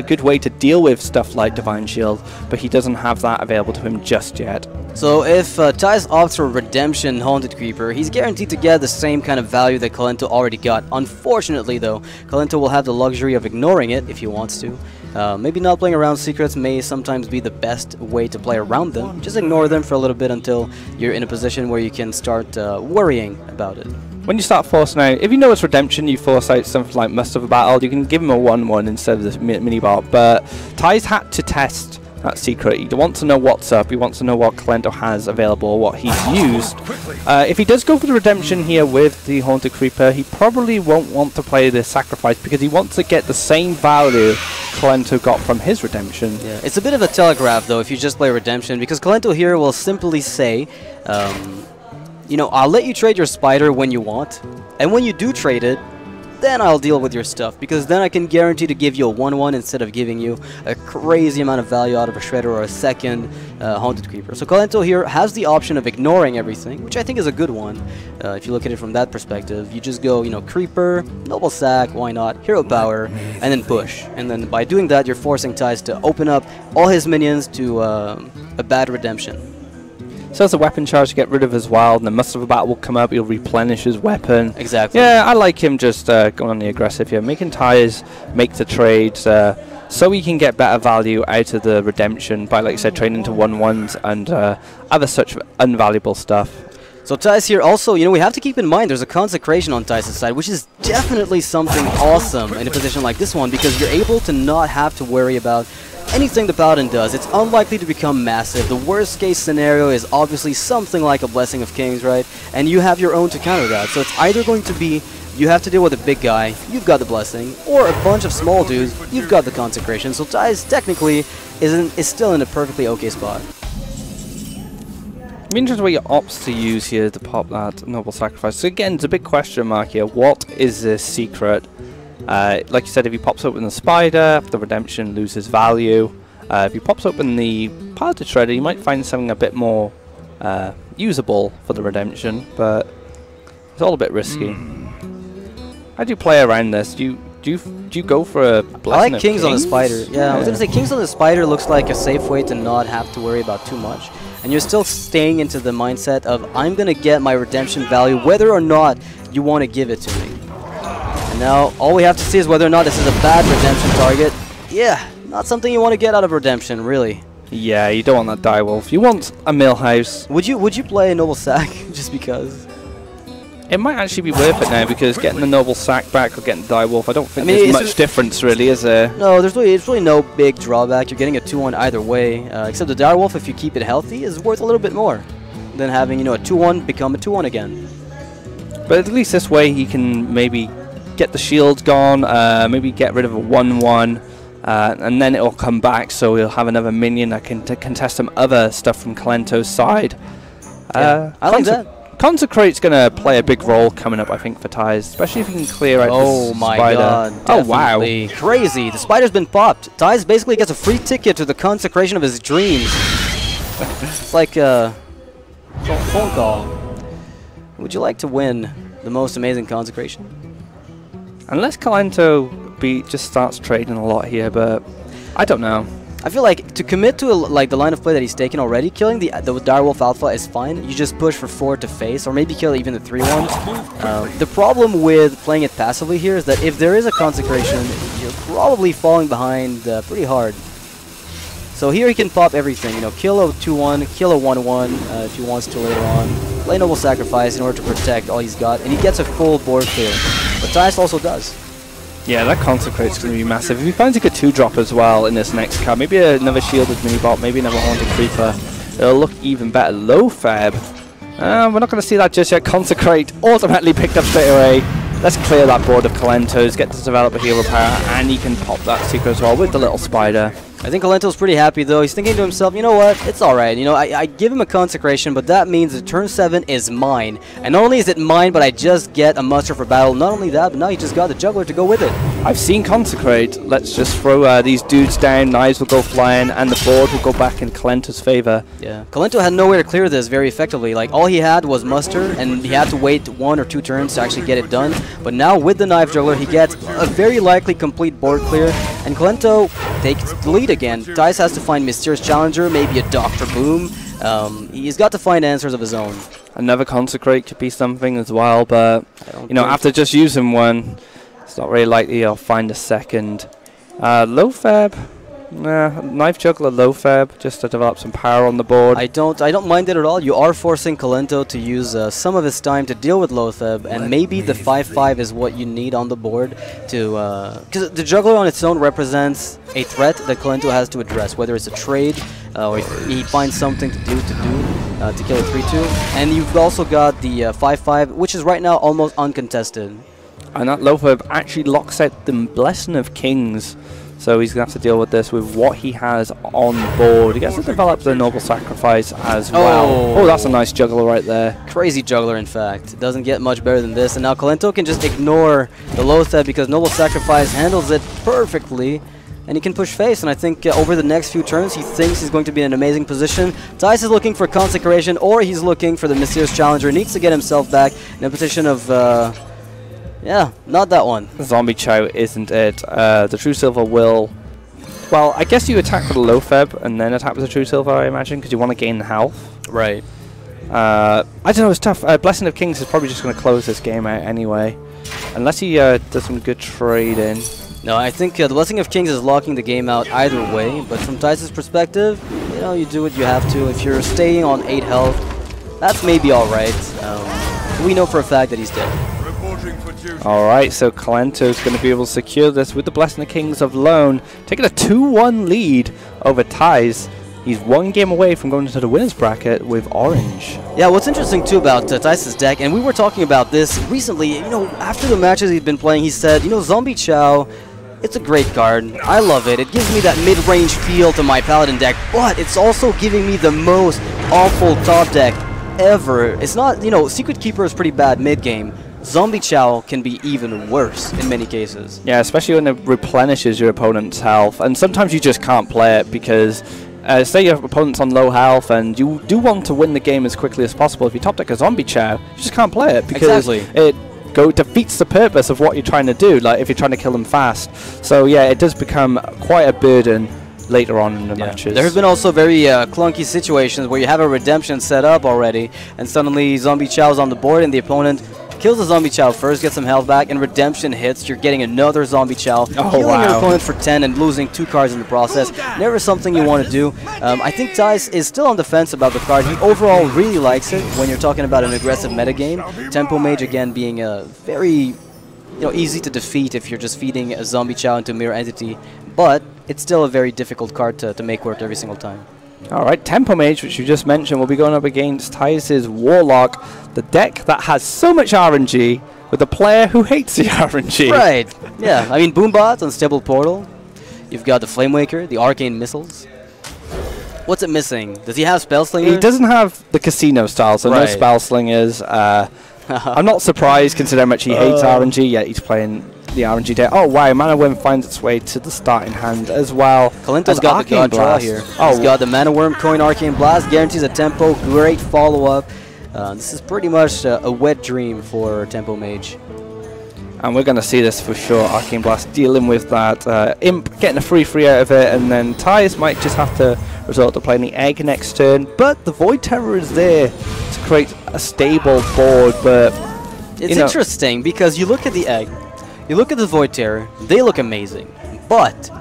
B: good way to deal with stuff like Divine Shield, but he doesn't have that available to him just yet.
A: So if Thijs opts for Redemption Haunted Creeper, he's guaranteed to get the same kind of value that Kolento already got. Unfortunately though, Kolento will have the luxury of ignoring it if he wants to. Maybe not playing around secrets may sometimes be the best way to play around them. Just ignore them for a little bit until you're in a position where you can start worrying about it.
B: when you start forcing out, if you know it's redemption, you force out something like Must of a Battle, you can give him a 1/1 instead of this mini-bot. But Ty's had to test that secret. He wants to know what's up, he wants to know what Kolento has available, what he's used. If he does go for the redemption here with the Haunted Creeper, he probably won't want to play the sacrifice because he wants to get the same value Kolento got from his redemption.
A: Yeah, it's a bit of a telegraph though if you just play redemption, because Kolento here will simply say, you know, I'll let you trade your spider when you want, and when you do trade it, then I'll deal with your stuff, because then I can guarantee to give you a 1/1 instead of giving you a crazy amount of value out of a Shredder or a second Haunted Creeper. So Kolento here has the option of ignoring everything, which I think is a good one. If you look at it from that perspective, you just go, you know, Creeper, Noble Sack, why not, Hero Power, and then push. And then by doing that, you're forcing Thijs to open up all his minions to a bad redemption.
B: So as a weapon charge to get rid of as well, and the Must of a Battle will come up, he'll replenish his weapon.
A: Exactly.
B: Yeah, I like him just going on the aggressive here, making Thijs make the trades so he can get better value out of the redemption by, like I said, trading into 1/1s and other such invaluable stuff.
A: So Thijs here also, you know, we have to keep in mind there's a consecration on Thijs' side, which is definitely something awesome in a position like this one, because you're able to not have to worry about anything the Paladin does. It's unlikely to become massive. The worst case scenario is obviously something like a Blessing of Kings, right? And you have your own to counter that. So it's either going to be you have to deal with a big guy, you've got the Blessing, or a bunch of small dudes, you've got the Consecration. So Thijs technically is still in a perfectly okay spot.
B: I'm interested what he opts to use here to pop that Noble Sacrifice. So again, it's a big question mark here. What is this secret? Like you said, if he pops open the Spider, the redemption loses value. If he pops open the Piloted Shredder, you might find something a bit more usable for the redemption, but it's all a bit risky. How do you play around this? Do you go for a Blessing
A: I like Kings on the Spider. Yeah, I was going to say Kings on the Spider looks like a safe way to not have to worry about too much. And you're still staying into the mindset of, I'm going to get my redemption value whether or not you want to give it to me. And now all we have to see is whether or not this is a bad redemption target. Yeah, not something you want to get out of redemption, really.
B: Yeah, you don't want that Direwolf. You want a Millhouse.
A: Would you play a Noble Sack just because?
B: It might actually be worth it now, because getting the Noble Sack back or getting the Direwolf, I don't think there's much difference really, is there?
A: No, it's really no big drawback. You're getting a 2/1 either way, except the Direwolf, if you keep it healthy, is worth a little bit more than having, you know, a 2/1 become a 2/1 again.
B: But at least this way he can maybe get the shield gone, maybe get rid of a 1/1, and then it'll come back, so he'll have another minion that can contest some other stuff from Kolento's side.
A: Yeah, I like that.
B: Consecrate's going to play a big role coming up, I think, for Thijs, especially if he can clear out
A: the
B: Spider.
A: God,
B: oh, wow.
A: Crazy. The Spider's been popped. Thijs basically gets a free ticket to the Consecration of his dreams. It's like a phone call. Would you like to win the most amazing Consecration?
B: Unless Kolento just starts trading a lot here, but I don't know.
A: I feel like to commit to the line of play that he's taken already, killing the Direwolf Alpha is fine. You just push for 4 to face, or maybe kill even the 3/1. The problem with playing it passively here is that if there is a Consecration, you're probably falling behind pretty hard. So here he can pop everything, you know, kill a 2/1, kill a 1/1 if he wants to later on, play Noble Sacrifice in order to protect all he's got, and he gets a full board clear. But Thijs also does.
B: Yeah, that Consecrate's going to be massive. If he finds a good 2-drop as well in this next card, maybe another Shielded Mini-Bot, maybe another Haunted Creeper, it'll look even better. Low Fab. We're not going to see that just yet. Consecrate automatically picked up straight away. Let's clear that board of Kolento's, get to develop a Hero Power, and he can pop that secret as well with the little Spider.
A: I think Kolento's pretty happy though. He's thinking to himself, you know what, it's alright. You know, I give him a Consecration, but that means that turn 7 is mine. And not only is it mine, but I just get a muster for battle. Not only that, but now he just got the Juggler to go with it.
B: I've seen Consecrate. Let's just throw these dudes down, knives will go flying, and the board will go back in Kolento's favor.
A: Yeah, Kolento had nowhere to clear this very effectively. Like, all he had was muster, and he had to wait 1 or 2 turns to actually get it done. But now with the Knife Juggler, he gets a very likely complete board clear, and Kolento takes the lead again. Thijs has to find Mysterious Challenger, maybe a Dr. Boom. He's got to find answers of his own.
B: Another Consecrate could be something as well, but you know, after just using one, it's not very likely I'll find a second. Low Fab. Nah, Knife Juggler low feb just to develop some power on the board.
A: I don't mind it at all. You are forcing Kolento to use some of his time to deal with low feb, and maybe the 5/5 is what you need on the board to because the juggler on its own represents a threat that Kolento has to address, whether it's a trade or he finds something to kill a 3/2. And you've also got the 5/5, which is right now almost uncontested.
B: And that low feb actually locks out the Blessing of Kings. So he's going to have to deal with this with what he has on board. He gets to develop the Noble Sacrifice as well. Oh, that's a nice juggler right there.
A: Crazy juggler, in fact. Doesn't get much better than this. And now Kolento can just ignore the low threat because Noble Sacrifice handles it perfectly. And he can push face. And I think over the next few turns, he thinks he's going to be in an amazing position. Thijs is looking for Consecration, or he's looking for the Mysterious Challenger. Needs to get himself back in a position of... yeah, not that one.
B: Zombie Chow isn't it. The True Silver will... Well, I guess you attack with a low feb and then attack with a True Silver, I imagine, because you want to gain health.
A: Right.
B: I don't know, it's tough. Blessing of Kings is probably just going to close this game out anyway. Unless he does some good trading.
A: No, I think the Blessing of Kings is locking the game out either way. But from Thijs' perspective, you know, you do what you have to. If you're staying on 8 health, that's maybe alright. We know for a fact that he's dead.
B: Alright, so Kolento's going to be able to secure this with the Blessing of Kings of Lone, taking a 2-1 lead over Thijs. He's 1 game away from going into the winner's bracket with orange.
A: Yeah, what's interesting too about Thijs' deck, and we were talking about this recently, you know, after the matches he'd been playing, he said, you know, Zombie Chow, it's a great card. I love it. It gives me that mid-range feel to my Paladin deck, but it's also giving me the most awful top deck ever. It's not, you know, Secret Keeper is pretty bad mid-game. Zombie Chow can be even worse in many cases.
B: Yeah, especially when it replenishes your opponent's health, and sometimes you just can't play it because say your opponent's on low health and you do want to win the game as quickly as possible. If you top deck a Zombie Chow, you just can't play it because it defeats the purpose of what you're trying to do, like if you're trying to kill them fast. So yeah, it does become quite a burden later on in the matches.
A: There have been also very clunky situations where you have a redemption set up already and suddenly Zombie Chow's on the board and the opponent kills the Zombie Chow first, gets some health back, and redemption hits. You're getting another Zombie Chow, healing your opponent for 10 and losing 2 cards in the process. Never something you want to do. I think Thijs is still on the fence about the card. He overall really likes it when you're talking about an aggressive metagame. Tempo Mage, again, being very easy to defeat if you're just feeding a Zombie Chow into a mirror entity. But it's still a very difficult card to make work every single time.
B: Alright, Tempo Mage, which you just mentioned, will be going up against Thijs' Warlock, the deck that has so much RNG, with a player who hates the RNG.
A: Right, yeah. I mean, Boombot, Unstable Portal. You've got the Flamewaker, the Arcane Missiles. What's it missing? Does he have Spellslinger?
B: He doesn't have the casino style, so no Spellslingers. I'm not surprised considering how much he hates RNG, yet he's playing the RNG deck. Oh wow, Mana Worm finds its way to the starting hand as well.
A: Kolento's got the God Draw here. He's got the Mana Worm, Coin Arcane Blast, guarantees a tempo, great follow-up. This is pretty much a wet dream for Tempo Mage.
B: And we're going to see this for sure. Arcane Blast dealing with that Imp, getting a free out of it, and then Thijs might just have to resort to playing the Egg next turn. But the Void Terror is there to create a stable board. But
A: it's interesting because you look at the Egg, you look at the Void Terror, they look amazing. But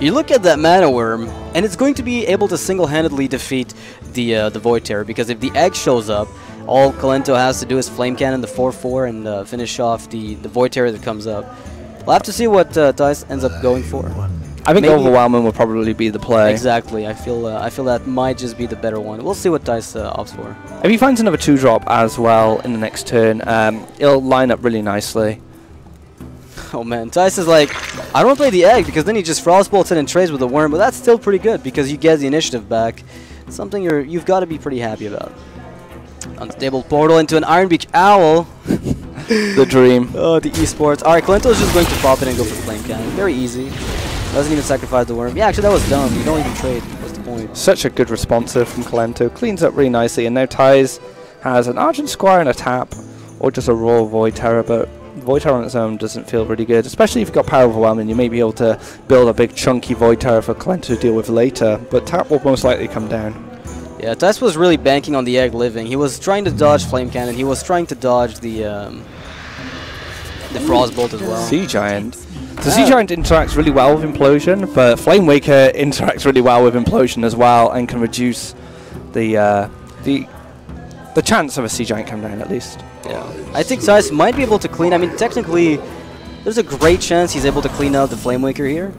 A: you look at that Mana Worm, and it's going to be able to single-handedly defeat the Void Terror, because if the Egg shows up, all Kolento has to do is Flame Cannon the 4/4 and finish off the Void Terror that comes up. We'll have to see what Thijs ends up going for.
B: I think Overwhelming will probably be the play.
A: Exactly. I feel that might just be the better one. We'll see what Thijs opts for.
B: If he finds another 2-drop as well in the next turn, it'll line up really nicely.
A: Oh man, Thijs is like, I don't play the Egg because then he just Frostbolts it and trades with the Worm, but that's still pretty good because you get the initiative back. It's something you've got to be pretty happy about. Unstable Portal into an Iron Beak Owl.
B: The dream.
A: Oh, the Esports. Alright, Kolento is just going to pop it and go for Flame Cannon. Very easy. Doesn't even sacrifice the Worm. Yeah, actually that was dumb. You don't even trade. What's the point?
B: Such a good responsive from Kolento. Cleans up really nicely, and now Thijs has an Argent Squire and a tap, or just a raw Void Terror, but Void Terror on its own doesn't feel really good, especially if you've got Power Overwhelming. You may be able to build a big chunky Void Terror for Kolento to deal with later, but tap will most likely come down.
A: Yeah, Thijs was really banking on the Egg living. He was trying to dodge Flame Cannon. He was trying to dodge the Frostbolt as well.
B: Sea Giant. The Sea Giant interacts really well with Implosion, but Flame Waker interacts really well with Implosion as well, and can reduce the chance of a Sea Giant coming down at least.
A: Yeah, I think Thijs might be able to clean. I mean, technically, there's a great chance he's able to clean out the Flame Waker here,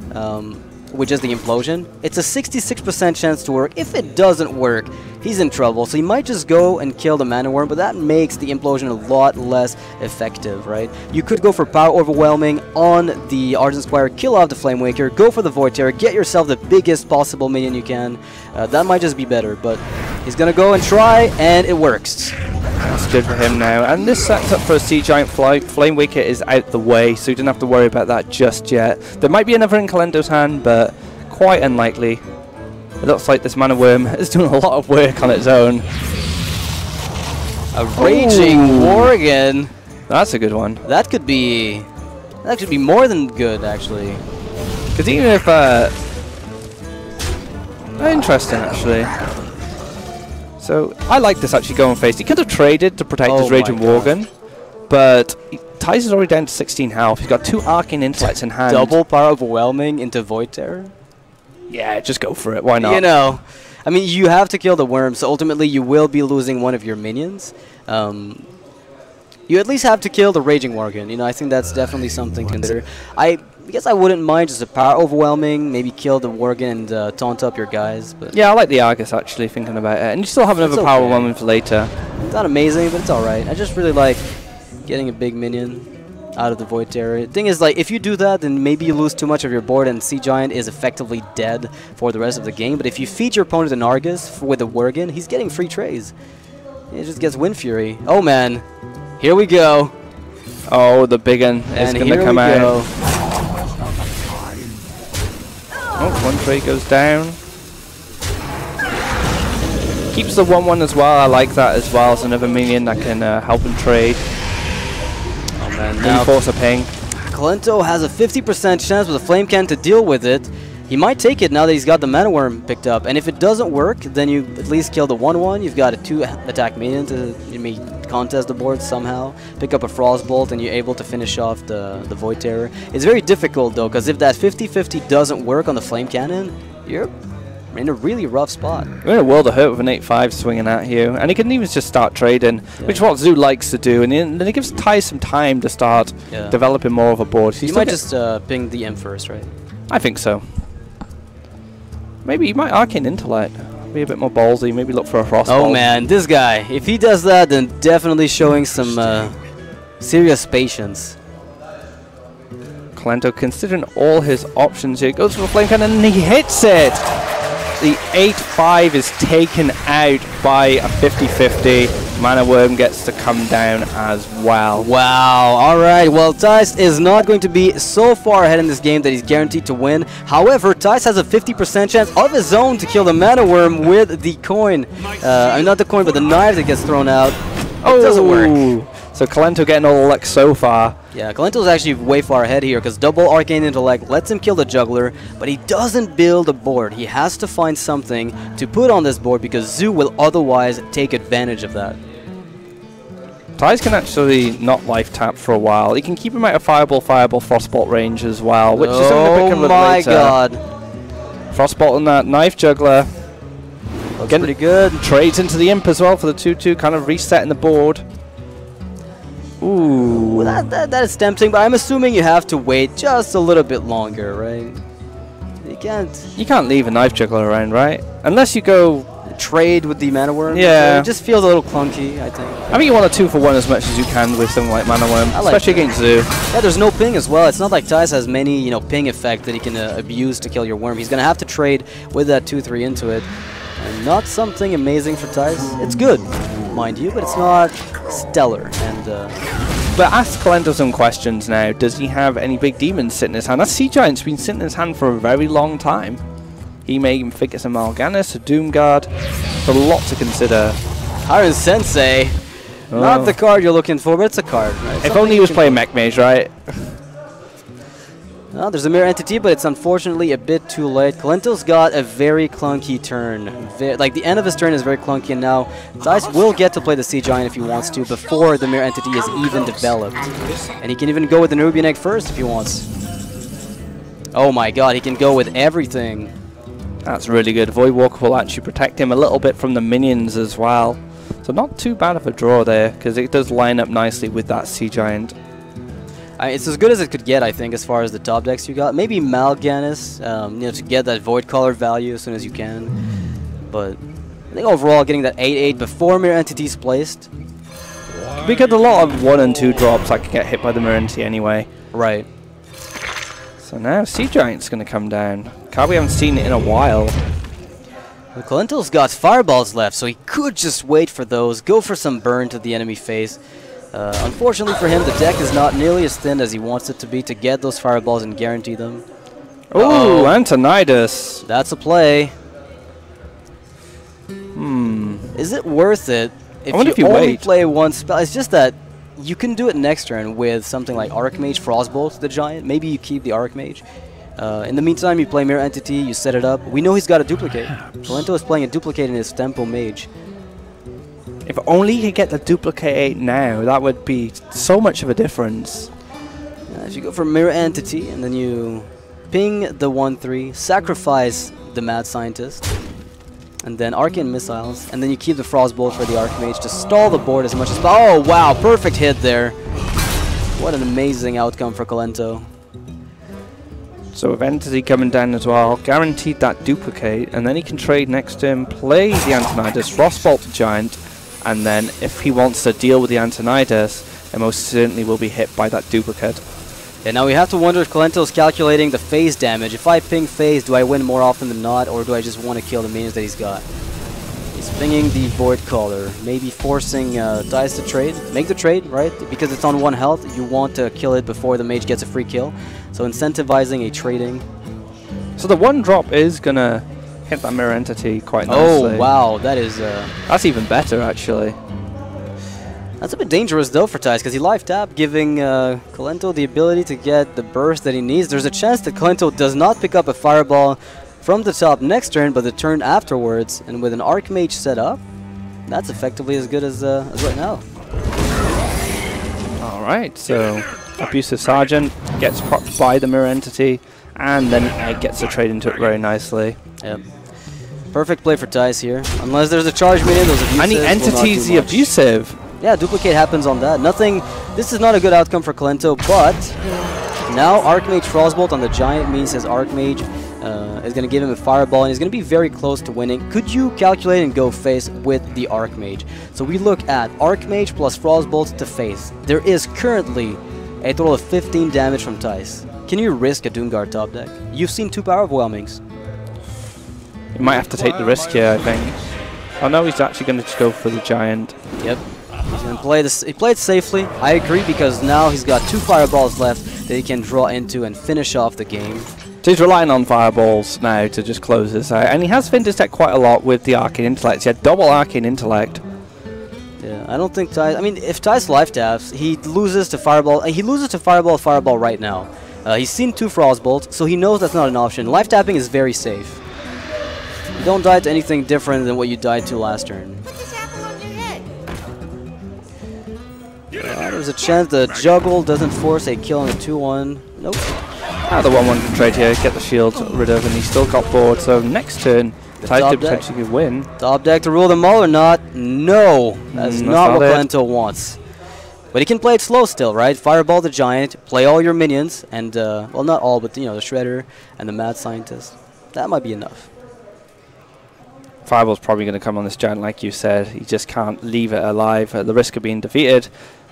A: which is the Implosion. It's a 66% chance to work. If it doesn't work, he's in trouble. So he might just go and kill the Mana Worm, but that makes the Implosion a lot less effective, right? You could go for Power Overwhelming on the Argent Squire, kill off the Flame Waker, go for the Void Terror, get yourself the biggest possible minion you can. That might just be better, but he's gonna go and try, and it works.
B: That's good for him now. And this sets up for a Sea Giant flight. Flame Waker is out the way, so you don't have to worry about that just yet. There might be another in Kolento's hand, but quite unlikely. It looks like this Mana Worm is doing a lot of work on its own.
A: A Raging Worgen.
B: That's a good one.
A: That could be more than good, actually.
B: Because even if interesting, actually. So I like this actually going face. He could have traded to protect his Raging Worgen, but Thijs is already down to 16 health. He's got 2 Arcane Intellects in hand.
A: Double Power Overwhelming into Void Terror?
B: Yeah, just go for it. Why not?
A: You know, I mean, you have to kill the worm, so ultimately you will be losing one of your minions. You at least have to kill the Raging Worgen. You know, I think that's definitely something to consider. I guess I wouldn't mind just a Power Overwhelming, maybe kill the Worgen and taunt up your guys. But
B: yeah, I like the Argus actually, thinking about it. And you still have another Power Overwhelming for later.
A: It's not amazing, but it's alright. I just really like getting a big minion out of the Void Terror. The thing is, like, if you do that, then maybe you lose too much of your board and Sea Giant is effectively dead for the rest of the game. But if you feed your opponent an Argus with the Worgen, he's getting free trays. It just gets Wind Fury. Oh man, here we go.
B: Oh, the big one is going to come out. Oh, one tray goes down. Keeps the 1/1 as well. I like that as well as another minion that can help him trade.
A: And now
B: force a ping.
A: Kolento has a 50% chance with a Flame Can to deal with it. He might take it now that he's got the Mana Worm picked up. And if it doesn't work, then you at least kill the 1/1. You've got a 2-attack minion to contest the board somehow. Pick up a Frostbolt and you're able to finish off the Void Terror. It's very difficult though, because if that 50-50 doesn't work on the Flame Cannon, you're in a really rough spot.
B: We're in a world of hurt with an 8-5 swinging at you, and he can even just start trading, which is what Zoo likes to do, and then it gives Thijs some time to start developing more of a board.
A: You might just ping the M first, right?
B: I think so. Maybe he might Arcane Intellect. Be a bit more ballsy, maybe look for a Frostbolt.
A: Oh man, this guy, if he does that, then definitely showing some serious patience.
B: Kolento considering all his options here, goes for a Flame Cannon and he hits it! The 8-5 is taken out by a 50-50. Mana Worm gets to come down as well.
A: Wow, alright. Well, Thijs is not going to be so far ahead in this game that he's guaranteed to win. However, Thijs has a 50% chance of his own to kill the Mana Worm with the coin. I mean, not the coin, but the knife that gets thrown out. It doesn't work.
B: So Kolento getting all the luck so far.
A: Yeah, Kolento's actually way far ahead here because double Arcane Intellect lets him kill the Juggler, but he doesn't build a board. He has to find something to put on this board because Zoo will otherwise take advantage of that.
B: Thijs can actually not life tap for a while. He can keep him out of Fireball, Frostbolt range as well, which is something to pick up
A: my
B: later.
A: god.
B: Frostbolt on that Knife Juggler.
A: Looks pretty good.
B: Trades into the Imp as well for the 2-2, kind of resetting the board. Ooh.
A: Well, that is tempting, but I'm assuming you have to wait just a little bit longer, right? You can't
B: leave a Knife Juggler around, right? Unless you go
A: trade with the Mana Worm.
B: Yeah.
A: It just feels a little clunky, I think.
B: I think you want a 2-for-1 as much as you can with something like Mana Worm, especially against Zoo.
A: Yeah, there's no ping as well. It's not like Thijs has many, ping effect that he can abuse to kill your worm. He's gonna have to trade with that 2-3 into it. And not something amazing for Thijs. It's good, mind you, but it's not stellar. And
B: but ask Kolento some questions now. Does he have any big demons sitting in his hand? That Sea Giant's been sitting in his hand for a very long time. He may even think it's a Mal'Ganis, a Doomguard. There's a lot to consider.
A: Iron Sensei. Not the card you're looking for, but it's a card, right?
B: If only he was playing Mech Mage, right?
A: Well, there's a Mirror Entity, but it's unfortunately a bit too late. Kolento's got a very clunky turn. Like, the end of his turn is very clunky, and now Thijs will get to play the Sea Giant if he wants to before the Mirror Entity is even developed. And he can even go with the Nerubian Egg first if he wants. Oh my god, he can go with everything.
B: That's really good. Void Walker will actually protect him a little bit from the minions as well. So not too bad of a draw there, because it does line up nicely with that Sea Giant.
A: It's as good as it could get, I think, as far as the top decks you got. Maybe Mal'Ganis, you know, to get that Void Caller value as soon as you can. But I think overall, getting that 8/8 before Mirror Entity's placed.
B: We get a lot of 1 and 2 drops that can get hit by the Mirror Entity anyway.
A: Right.
B: So now Sea Giant's going to come down. We haven't seen it in a while.
A: Well, Kolento's got fireballs left, so he could just wait for those, go for some burn to the enemy face. Unfortunately for him, the deck is not nearly as thin as he wants it to be to get those fireballs and guarantee them.
B: Ooh, Antonidas.
A: That's a play.
B: Hmm.
A: Is it worth it if you only play one spell? It's just that you can do it next turn with something like Archmage Frostbolt the Giant. Maybe you keep the Archmage. In the meantime, you play Mirror Entity, you set it up. We know he's got a duplicate. Kolento is playing a duplicate in his Tempo Mage.
B: If only he could get the duplicate now, that would be so much of a difference.
A: If you go for Mirror Entity, and then you ping the 1/3, sacrifice the Mad Scientist, and then Arcane Missiles, and then you keep the Frostbolt for the Archmage to stall the board as much as possible. Oh wow, perfect hit there. What an amazing outcome for Kolento.
B: So with Entity coming down as well, guaranteed that duplicate, and then he can trade next to him, play the Antonidas, Frostbolt the Giant, and then if he wants to deal with the Antonidas, it most certainly will be hit by that duplicate.
A: Yeah, now we have to wonder if Kolento is calculating the phase damage. If I ping phase, do I win more often than not, or do I just want to kill the minions that he's got? He's pinging the Void Caller, maybe forcing Thijs to trade. Make the trade, right? Because it's on 1 health, you want to kill it before the mage gets a free kill. So incentivizing a trading.
B: So the 1 drop is going to hit that Mirror Entity quite nicely.
A: Oh, wow, that is...
B: that's even better, actually.
A: That's a bit dangerous, though, for Thijs, because he live tap, giving Kolento the ability to get the burst that he needs. There's a chance that Kolento does not pick up a fireball from the top next turn, but the turn afterwards, and with an Archmage set up, that's effectively as good as right now.
B: Alright, so Abusive Sergeant gets propped by the Mirror Entity, and then Egg gets a trade into it very nicely.
A: Yep. Perfect play for Thijs here. Unless there's a charge minion, those abusives.
B: And the Entity's the abusive.
A: Yeah, duplicate happens on that. Nothing. This is not a good outcome for Kolento, but now Archmage Frostbolt on the Giant means his Archmage is going to give him a fireball, and he's going to be very close to winning. Could you calculate and go face with the Archmage? So we look at Archmage plus Frostbolt to face. There is currently a total of 15 damage from Thijs. Can you risk a Doomguard top deck? You've seen 2 power overwhelmings.
B: You might have to take the risk here, I think. Oh no, he's actually going to go for the Giant.
A: Yep. He's going to play this. He played safely. I agree, because now he's got 2 fireballs left that he can draw into and finish off the game.
B: So he's relying on fireballs now to just close this out. And he has finned his deck quite a lot with the Arcane Intellect. He had double Arcane Intellect.
A: Yeah, I don't think Thijs... I mean, if Thijs live taps, he loses to Fireball. He loses to Fireball right now. He's seen 2 Frostbolts, so he knows that's not an option. Live tapping is very safe. You don't die to anything different than what you died to last turn. There's a chance the Juggle doesn't force a kill on the 2-1. Nope.
B: The 1-1 trade here, get the shield rid of, and he's still got board. So next turn, Thijs could potentially win.
A: Top deck to rule them all or not? No, that's not what Kolento wants. But he can play it slow still, right? Fireball the Giant, play all your minions, and well, not all, but you know, the Shredder and the Mad Scientist. That might be enough.
B: Fireball's probably going to come on this Giant, like you said. He just can't leave it alive at the risk of being defeated.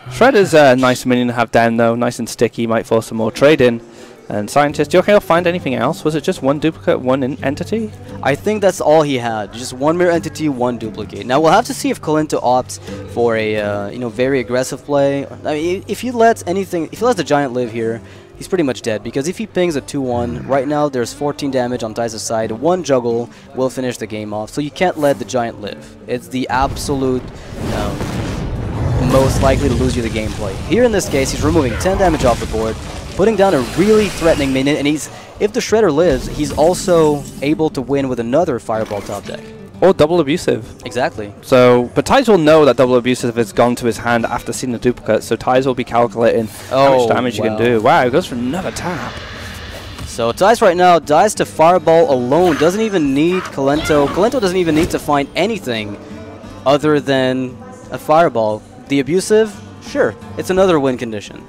B: Shredder's a nice minion to have down, though, nice and sticky. Might force some more trade in. And Scientist, do you reckon he'll find anything else? Was it just 1 duplicate, 1 entity?
A: I think that's all he had. Just 1 Mirror Entity, 1 duplicate. Now we'll have to see if Kolento opts for a you know, very aggressive play. I mean, if he lets the Giant live here, he's pretty much dead. Because if he pings a 2-1, right now there's 14 damage on Thijs' side. 1 Juggle will finish the game off. So you can't let the Giant live. It's the absolute most likely to lose you the gameplay. Here in this case, he's removing 10 damage off the board, putting down a really threatening minion, and if the Shredder lives, he's also able to win with another Fireball top deck.
B: Or double abusive.
A: Exactly.
B: So, but Thijs will know that double abusive has gone to his hand after seeing the duplicate, so Thijs will be calculating how much damage he can do. Wow, it goes for another tap.
A: So Thijs right now dies to Fireball alone, doesn't even need Kolento. Kolento doesn't even need to find anything other than a Fireball. The Abusive, sure, it's another win condition.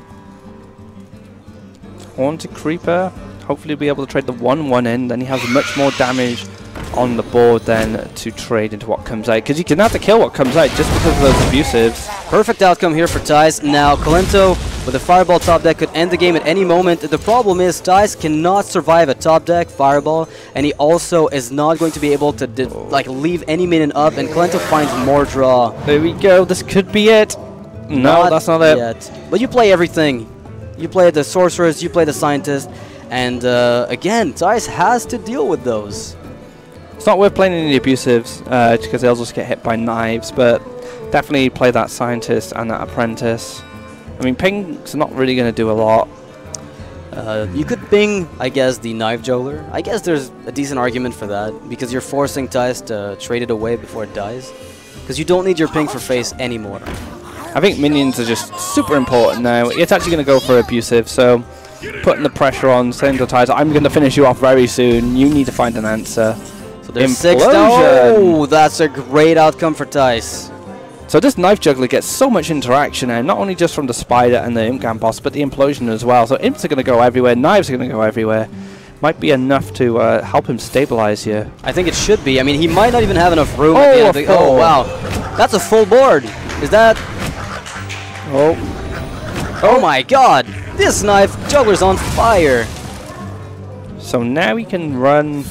B: Haunted Creeper, hopefully be able to trade the 1/1 in, then he has much more damage on the board then to trade into what comes out, because you can have to kill what comes out just because of those Abusives.
A: Perfect outcome here for Thijs. Now Kolento with a Fireball top deck could end the game at any moment. The problem is Thijs cannot survive a top deck Fireball, and he also is not going to be able to like leave any minion up, and Kolento finds more draw.
B: There we go, this could be it. No, that's not it.
A: Yet. But you play everything. You play the Sorceress, you play the Scientist, and again, Thijs has to deal with those.
B: It's not worth playing any Abusives because they'll just get hit by knives, but definitely play that Scientist and that Apprentice. I mean, ping's not really going to do a lot.
A: You could ping, I guess, the Knife Juggler. I guess there's a decent argument for that, because you're forcing Thijs to trade it away before it dies. Because you don't need your ping for face anymore.
B: I think minions are just super important now. It's actually going to go for Abusive, so putting the pressure on, saying to Thijs, I'm going to finish you off very soon. You need to find an answer.
A: So there's 6 down. Oh, that's a great outcome for Thijs.
B: So this Knife Juggler gets so much interaction now, not only just from the Spider and the Imp Gang boss, but the Implosion as well. So Imps are going to go everywhere, Knives are going to go everywhere. Might be enough to help him stabilize here.
A: I think it should be. I mean, he might not even have enough room at the end of the... Oh, wow. That's a full board. Is that... Oh my god. This Knife Juggler's on fire.
B: So now he can run...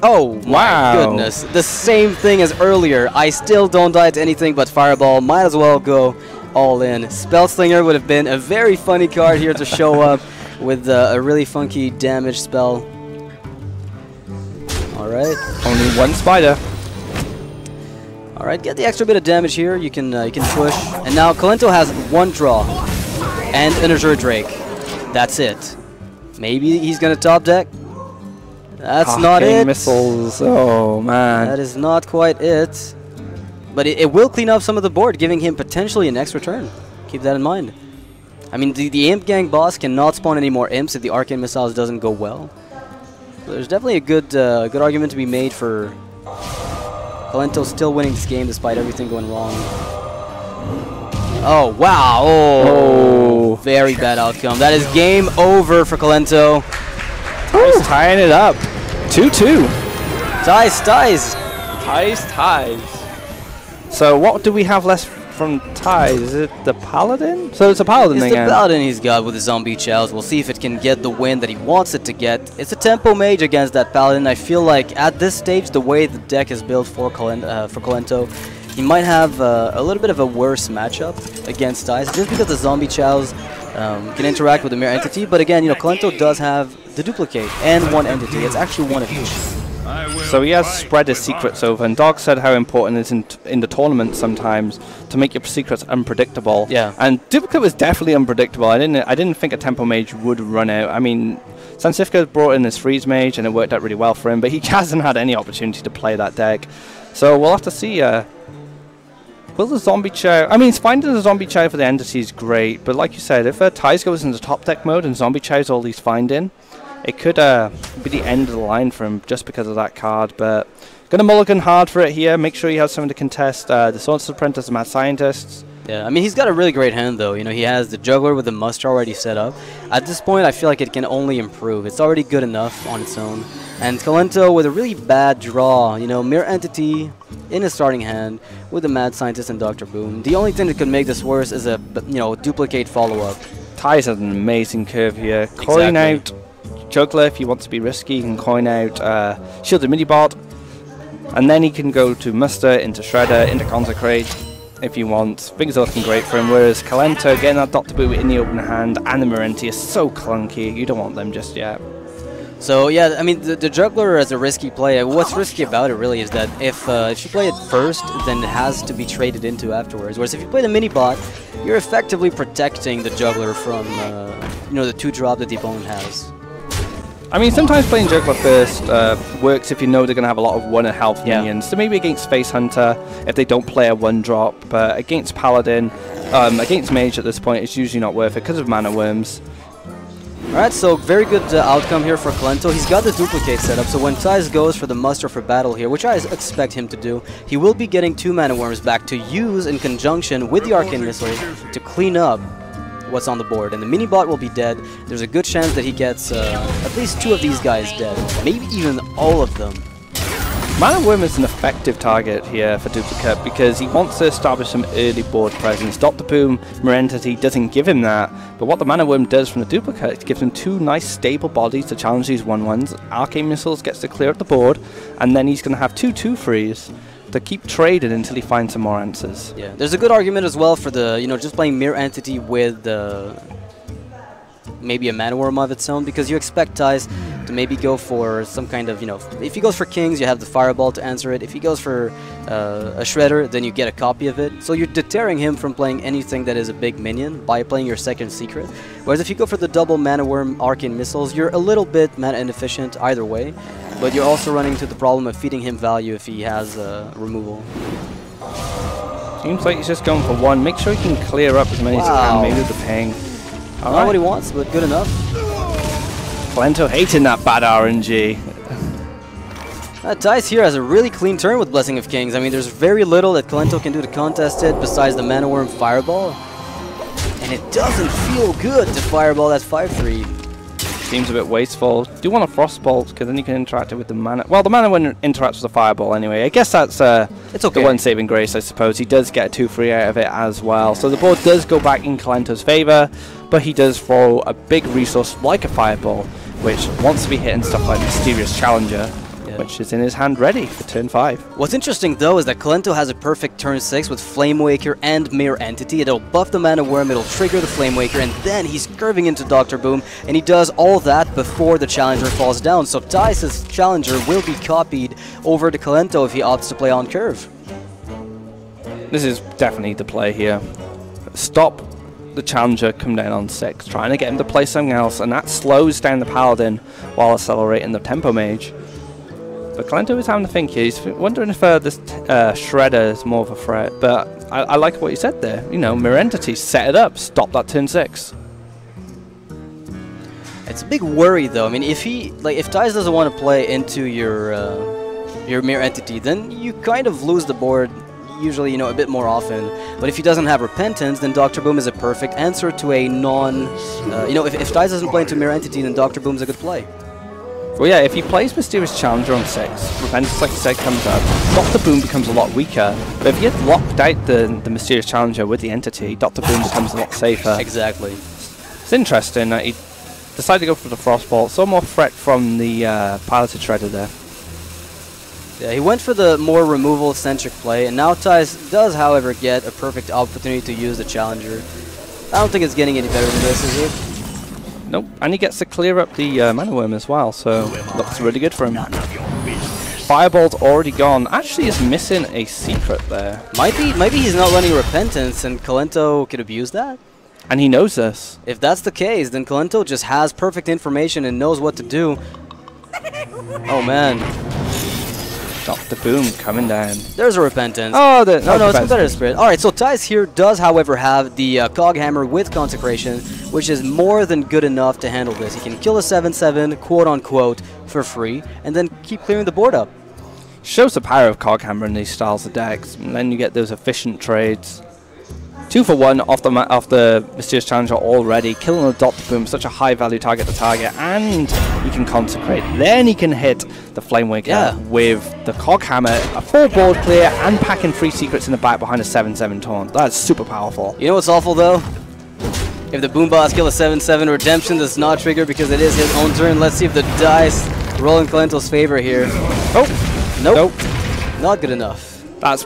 A: Oh my goodness, the same thing as earlier. I still don't die to anything but Fireball. Might as well go all in. Spellslinger would have been a very funny card here to show up with a really funky damage spell. Alright.
B: Only one Spider.
A: Alright, get the extra bit of damage here. You can push. And now Kolento has 1 draw and an Azure Drake. That's it. Maybe he's going to top deck. That's not it.
B: Missiles. Oh man.
A: That is not quite it. But it will clean up some of the board, giving him potentially an extra turn. Keep that in mind. I mean, the Imp Gang boss cannot spawn any more Imps if the Arcane Missiles doesn't go well. So there's definitely a good argument to be made for Kolento still winning this game despite everything going wrong. Oh, wow. Oh, very bad outcome. That is game over for Kolento.
B: He's tying it up. 2-2.
A: Thijs.
B: So what do we have left from Thijs? Is it the Paladin? So it's a Paladin again.
A: It's the Paladin he's got with the Zombie Chows. We'll see if it can get the win that he wants it to get. It's a tempo mage against that Paladin. I feel like at this stage, the way the deck is built for Kolento, he might have a little bit of a worse matchup against Thijs, just because the Zombie Chows can interact with the Mirror Entity. But again, you know, Kolento does have the Duplicate and 1 entity. It's actually 1 of each.
B: So he has spread his secrets over, and Dog said how important it is in the tournament sometimes to make your secrets unpredictable.
A: Yeah.
B: And Duplicate was definitely unpredictable. I didn't think a Tempo Mage would run out. I mean, Sansifka brought in his Freeze Mage, and it worked out really well for him, but he hasn't had any opportunity to play that deck. So we'll have to see. Will the Zombie Chow... I mean, finding the Zombie Chow for the entity is great, but like you said, if Thijs goes into top deck mode and Zombie Chow's all he's finding, it could be the end of the line for him just because of that card. But going to mulligan hard for it here, make sure he has something to contest the Sorcerer's Apprentice and Mad Scientists.
A: Yeah, I mean, he's got a really great hand, though. You know, he has the Juggler with the Muster already set up. At this point, I feel like it can only improve. It's already good enough on its own. And Kolento with a really bad draw, you know, Mirror Entity in his starting hand with the Mad Scientist and Dr. Boom. The only thing that could make this worse is a, you know, Duplicate follow-up.
B: Thijs has an amazing curve here. Coin out Juggler if he wants to be risky. He can coin out Shielded Midibot. And then he can go to Muster, into Shredder, into Consecrate if he wants. Things are looking great for him, whereas Kolento getting that Dr. Boom in the open hand and the Mirror is so clunky. You don't want them just yet.
A: So yeah, I mean, the Juggler as a risky play, what's risky about it really is that if you play it first, then it has to be traded into afterwards. Whereas if you play the mini-bot, you're effectively protecting the Juggler from, you know, the 2-drop that the opponent has.
B: I mean, sometimes playing Juggler first works if you know they're going to have a lot of 1 health minions. So maybe against Space Hunter, if they don't play a 1-drop, but against Paladin, against Mage at this point, it's usually not worth it because of Mana Worms.
A: Alright, so very good outcome here for Kolento. He's got the duplicate set up, so when Thijs goes for the muster for battle here, which I expect him to do, he will be getting 2 mana worms back to use in conjunction with the Arcane Missile to clean up what's on the board. And the mini bot will be dead. There's a good chance that he gets at least 2 of these guys dead, maybe even all of them.
B: Mana Worm is an effective target here for Duplicate because he wants to establish some early board presence. Dr. Boom, Mirror Entity doesn't give him that, but what the Mana Worm does from the Duplicate, it gives him 2 nice stable bodies to challenge these 1/1s. Arcane Missiles gets to clear up the board, and then he's going to have 2 2/3s to keep trading until he finds some more answers.
A: Yeah, there's a good argument as well for the, just playing Mirror Entity with maybe a Mana Worm of its own, because you expect Thijs to maybe go for some kind of, if he goes for Kings, you have the Fireball to answer it. If he goes for a Shredder, then you get a copy of it. So you're deterring him from playing anything that is a big minion by playing your second secret. Whereas if you go for the double Mana Worm Arcane Missiles, you're a little bit mana inefficient either way, but you're also running into the problem of feeding him value if he has removal.
B: Seems like he's just going for 1. Make sure he can clear up as many as he can, maybe with the ping.
A: Not what he wants, but good enough.
B: Kolento hating that bad RNG.
A: Thijs here has a really clean turn with Blessing of Kings. I mean, there's very little that Kolento can do to contest it besides the Mana Worm Fireball. And it doesn't feel good to Fireball that 5/3.
B: Seems a bit wasteful. Do want a Frostbolt, because then you can interact it with the Mana. Well, the Mana Worm interacts with the Fireball anyway. I guess that's
A: it's okay.
B: The one saving grace, I suppose. He does get a 2/3 out of it as well. So the board does go back in Kolento's favor, but he does throw a big resource like a Fireball, which wants to be hitting stuff like Mysterious Challenger, which is in his hand ready for turn 5.
A: What's interesting though is that Kolento has a perfect turn 6 with Flame Waker and Mirror Entity. It'll buff the Mana Worm, it'll trigger the Flame Waker, and then he's curving into Dr. Boom, and he does all that before the Challenger falls down. So Thijs' Challenger will be copied over to Kolento if he opts to play on curve.
B: This is definitely the play here. Stop the Challenger, come down on 6, trying to get him to play something else, and that slows down the Paladin while accelerating the Tempo Mage. But Kolento is having to think here. He's wondering if this Shredder is more of a threat, but I like what you said there. Mirror Entity, set it up, stop that turn 6.
A: It's a big worry though. I mean, if Thijs doesn't want to play into your Mirror Entity, then you kind of lose the board usually, a bit more often. But if he doesn't have Repentance, then Dr. Boom is a perfect answer to a if Thijs doesn't play into Mirror Entity, then Dr. Boom's a good play.
B: Well, yeah, if he plays Mysterious Challenger on 6, Repentance, like you said, comes up, Dr. Boom becomes a lot weaker. But if he had locked out the Mysterious Challenger with the Entity, Dr. Boom becomes a lot safer.
A: Exactly.
B: It's interesting that he decided to go for the Frostbolt. So more threat from the Piloted Shredder there.
A: Yeah, he went for the more removal-centric play, and now Thijs does, however, get a perfect opportunity to use the Challenger. I don't think it's getting any better than this, is it?
B: Nope, and he gets to clear up the Mana Worm as well, so looks really good for him. Fireball's already gone. Actually, is missing a secret there.
A: Maybe he's not running Repentance, and Kolento could abuse that?
B: And he knows this.
A: If that's the case, then Kolento just has perfect information and knows what to do. Oh, man.
B: Dr. Boom coming down.
A: There's a Repentance.
B: Oh,
A: no, it's Competitive Spirit. Alright, so Thijs here does, however, have the Cog Hammer with Consecration, which is more than good enough to handle this. He can kill a 7/7, quote-unquote, for free, and then keep clearing the board up.
B: Shows the power of Cog Hammer in these styles of decks, and then you get those efficient trades. 2 for 1 off the Mysterious Challenger already, killing the Dr. Boom, such a high value target to target, and he can Consecrate. Then he can hit the Flame Waker with the Cog Hammer, a full board clear, and packing 3 secrets in the back behind a 7/7 taunt. That's super powerful.
A: You know what's awful though? If the Boom Boss kill a 7/7, Redemption does not trigger because it is his own turn. Let's see if the dice roll in Kolento's favor here. Oh, nope. Not good enough.
B: That's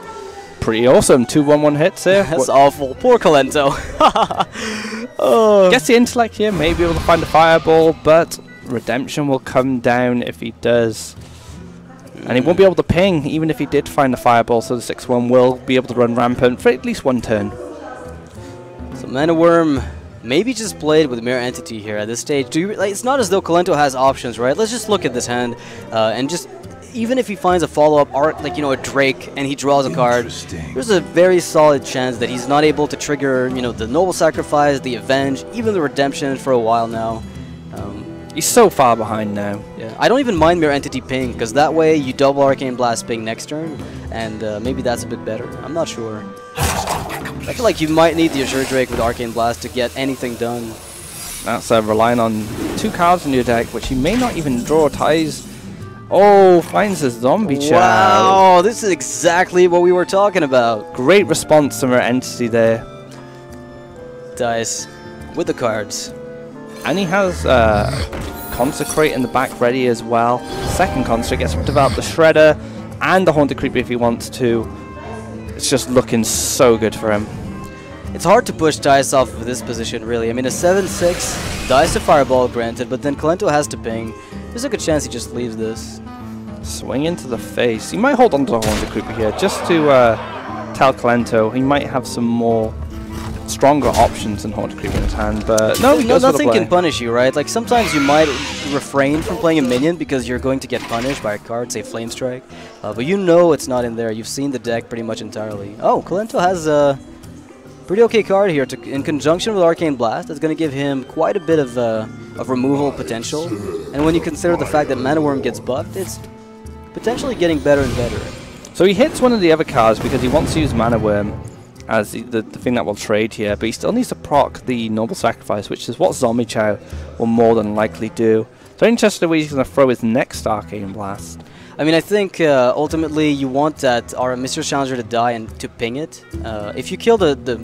B: pretty awesome. 2 1/1 hits here.
A: That's awful. Poor Kolento.
B: Gets the intellect here, may be able to find a Fireball, but Redemption will come down if he does. And he won't be able to ping even if he did find the Fireball, so the 6/1 will be able to run rampant for at least 1 turn.
A: So Mana Worm maybe just played with Mirror Entity here at this stage. It's not as though Kolento has options, right? Let's just look at this hand and just... Even if he finds a follow-up art, a Drake, and he draws a card, there's a very solid chance that he's not able to trigger, the Noble Sacrifice, the Avenge, even the Redemption for a while now.
B: He's so far behind now.
A: Yeah, I don't even mind Mirror Entity ping, because that way you double Arcane Blast ping next turn, and maybe that's a bit better. I'm not sure. I feel like you might need the Azure Drake with Arcane Blast to get anything done.
B: That's relying on 2 cards in your deck, which you may not even draw. Ties. Oh, finds a Zombie Chow.
A: Wow, this is exactly what we were talking about.
B: Great response to Mirror Entity there.
A: Dice with the cards.
B: And he has Consecrate in the back ready as well. Second Consecrate gets to develop the Shredder and the Haunted Creeper if he wants to. It's just looking so good for him.
A: It's hard to push Dice off of this position, really. I mean, a 7-6, Dice to Fireball, granted, but then Kolento has to ping. There's a good chance he just leaves this.
B: Swing into the face. He might hold on to the Haunted Creeper here, just to tell Kolento he might have some more stronger options than Haunted Creeper in his hand, but no, he goes
A: nothing
B: for the play.
A: can punish you, right? Like, sometimes you might refrain from playing a minion because you're going to get punished by a card, say Flame Strike, but you know it's not in there. You've seen the deck pretty much entirely. Oh, Kolento has a pretty okay card here in conjunction with Arcane Blast. That's going to give him quite a bit of removal potential, and when you consider the fact that Mana Worm gets buffed, it's potentially getting better and better.
B: So he hits one of the other cards because he wants to use Mana Worm as the thing that will trade here, but he still needs to proc the Noble Sacrifice, which is what Zombie Chow will more than likely do. So interested where he's going to throw his next Arcane Blast.
A: I mean, I think ultimately you want that our Mr. Challenger to die and to ping it. If you kill the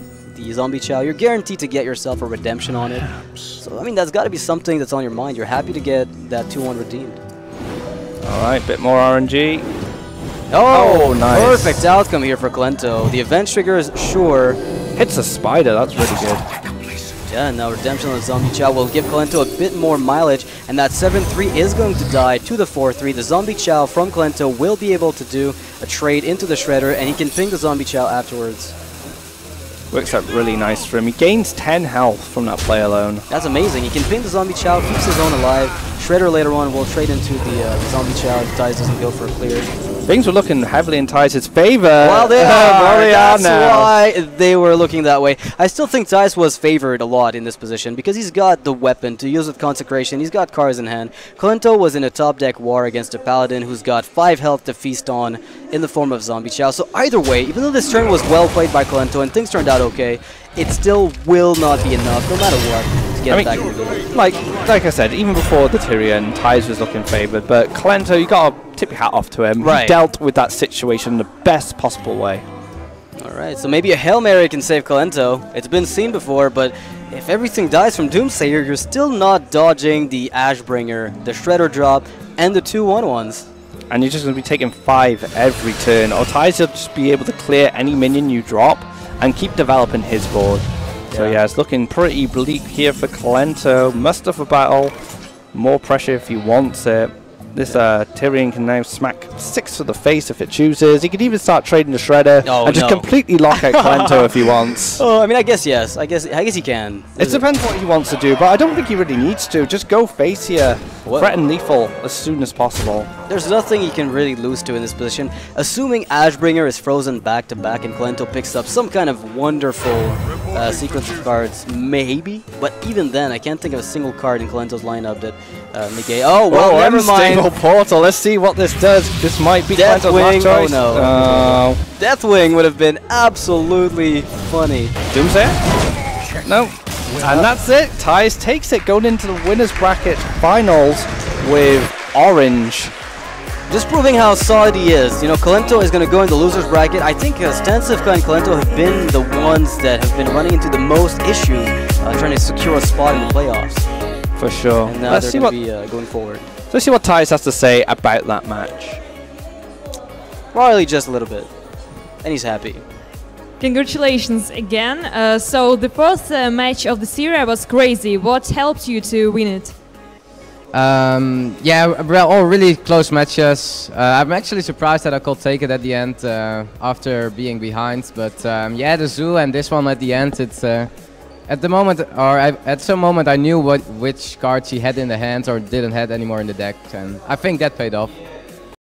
A: Zombie Chow, you're guaranteed to get yourself a redemption on it. So, I mean, that's got to be something that's on your mind. You're happy to get that 2-1 redeemed.
B: Alright, bit more RNG.
A: Oh,
B: nice.
A: Perfect outcome here for Kolento. The event trigger is sure.
B: Hits a spider, that's really good.
A: Yeah, now redemption on the Zombie Chow will give Kolento a bit more mileage, and that 7-3 is going to die to the 4-3. The Zombie Chow from Kolento will be able to do a trade into the Shredder, and he can ping the Zombie Chow afterwards.
B: Works out really nice for him. He gains 10 health from that play alone.
A: That's amazing. He can ping the Zombie Chow, keeps his own alive. Shredder later on will trade into the Zombie Chow if Dice doesn't go for a clear.
B: Things were looking heavily in Ty's favor.
A: Well, they are. That's
B: now.
A: why they were looking that way. I still think Dice was favored a lot in this position because he's got the weapon to use with Consecration. He's got cards in hand. Kolento was in a top deck war against a Paladin who's got 5 health to feast on in the form of Zombie Chow. So either way, even though this turn was well played by Kolento and things turned out okay, it still will not be enough, no matter what, to get back in the game.
B: Like I said, even before the Tyrion, Ty's was looking favoured, but Kolento, you got to tip your hat off to him.
A: Right.
B: He dealt with that situation in the best possible way.
A: Alright, so maybe a Hail Mary can save Kolento. It's been seen before, but if everything dies from Doomsayer, you're still not dodging the Ashbringer, the Shredder drop, and the 2/1/1s.
B: And you're just going to be taking 5 every turn, or Ty's will just be able to clear any minion you drop and keep developing his board. So yeah, it's looking pretty bleak here for Kolento. Muster for battle, more pressure if he wants it. This Tyrion can now smack 6 to the face if it chooses. He could even start trading the Shredder and just completely lock out Kolento if he wants.
A: Oh, I mean, I guess yes. I guess he can.
B: It depends what he wants to do, but I don't think he really needs to. Just go face here, threaten lethal as soon as possible.
A: There's nothing he can really lose to in this position. Assuming Ashbringer is frozen back-to-back and Kolento picks up some kind of wonderful sequence of cards, maybe. But even then, I can't think of a single card in Kolento's lineup that negate. Oh, well, never mind.
B: Portal. Let's see what this does. This might be
A: Deathwing. Oh no.
B: Oh.
A: Deathwing would have been absolutely funny.
B: Doomsayer? No. And that's it. Ty's takes it, going into the winners bracket finals with orange.
A: Just proving how solid he is. You know, Kolento is going to go in the losers bracket. I think Stancifka and Kolento have been the ones that have been running into the most issues trying to secure a spot in the playoffs.
B: For sure.
A: And now they're going to be going forward.
B: Let's see what Ty's has to say about that match.
A: Probably just a little bit. And he's happy.
C: Congratulations again. So the first match of the series was crazy. What helped you to win it?
D: Yeah, well, all really close matches. I'm actually surprised that I could take it at the end after being behind. But yeah, the Zoo and this one at the end, it's at the moment, or at some moment, I knew which cards he had in the hands or didn't have anymore in the deck, and I think that paid off.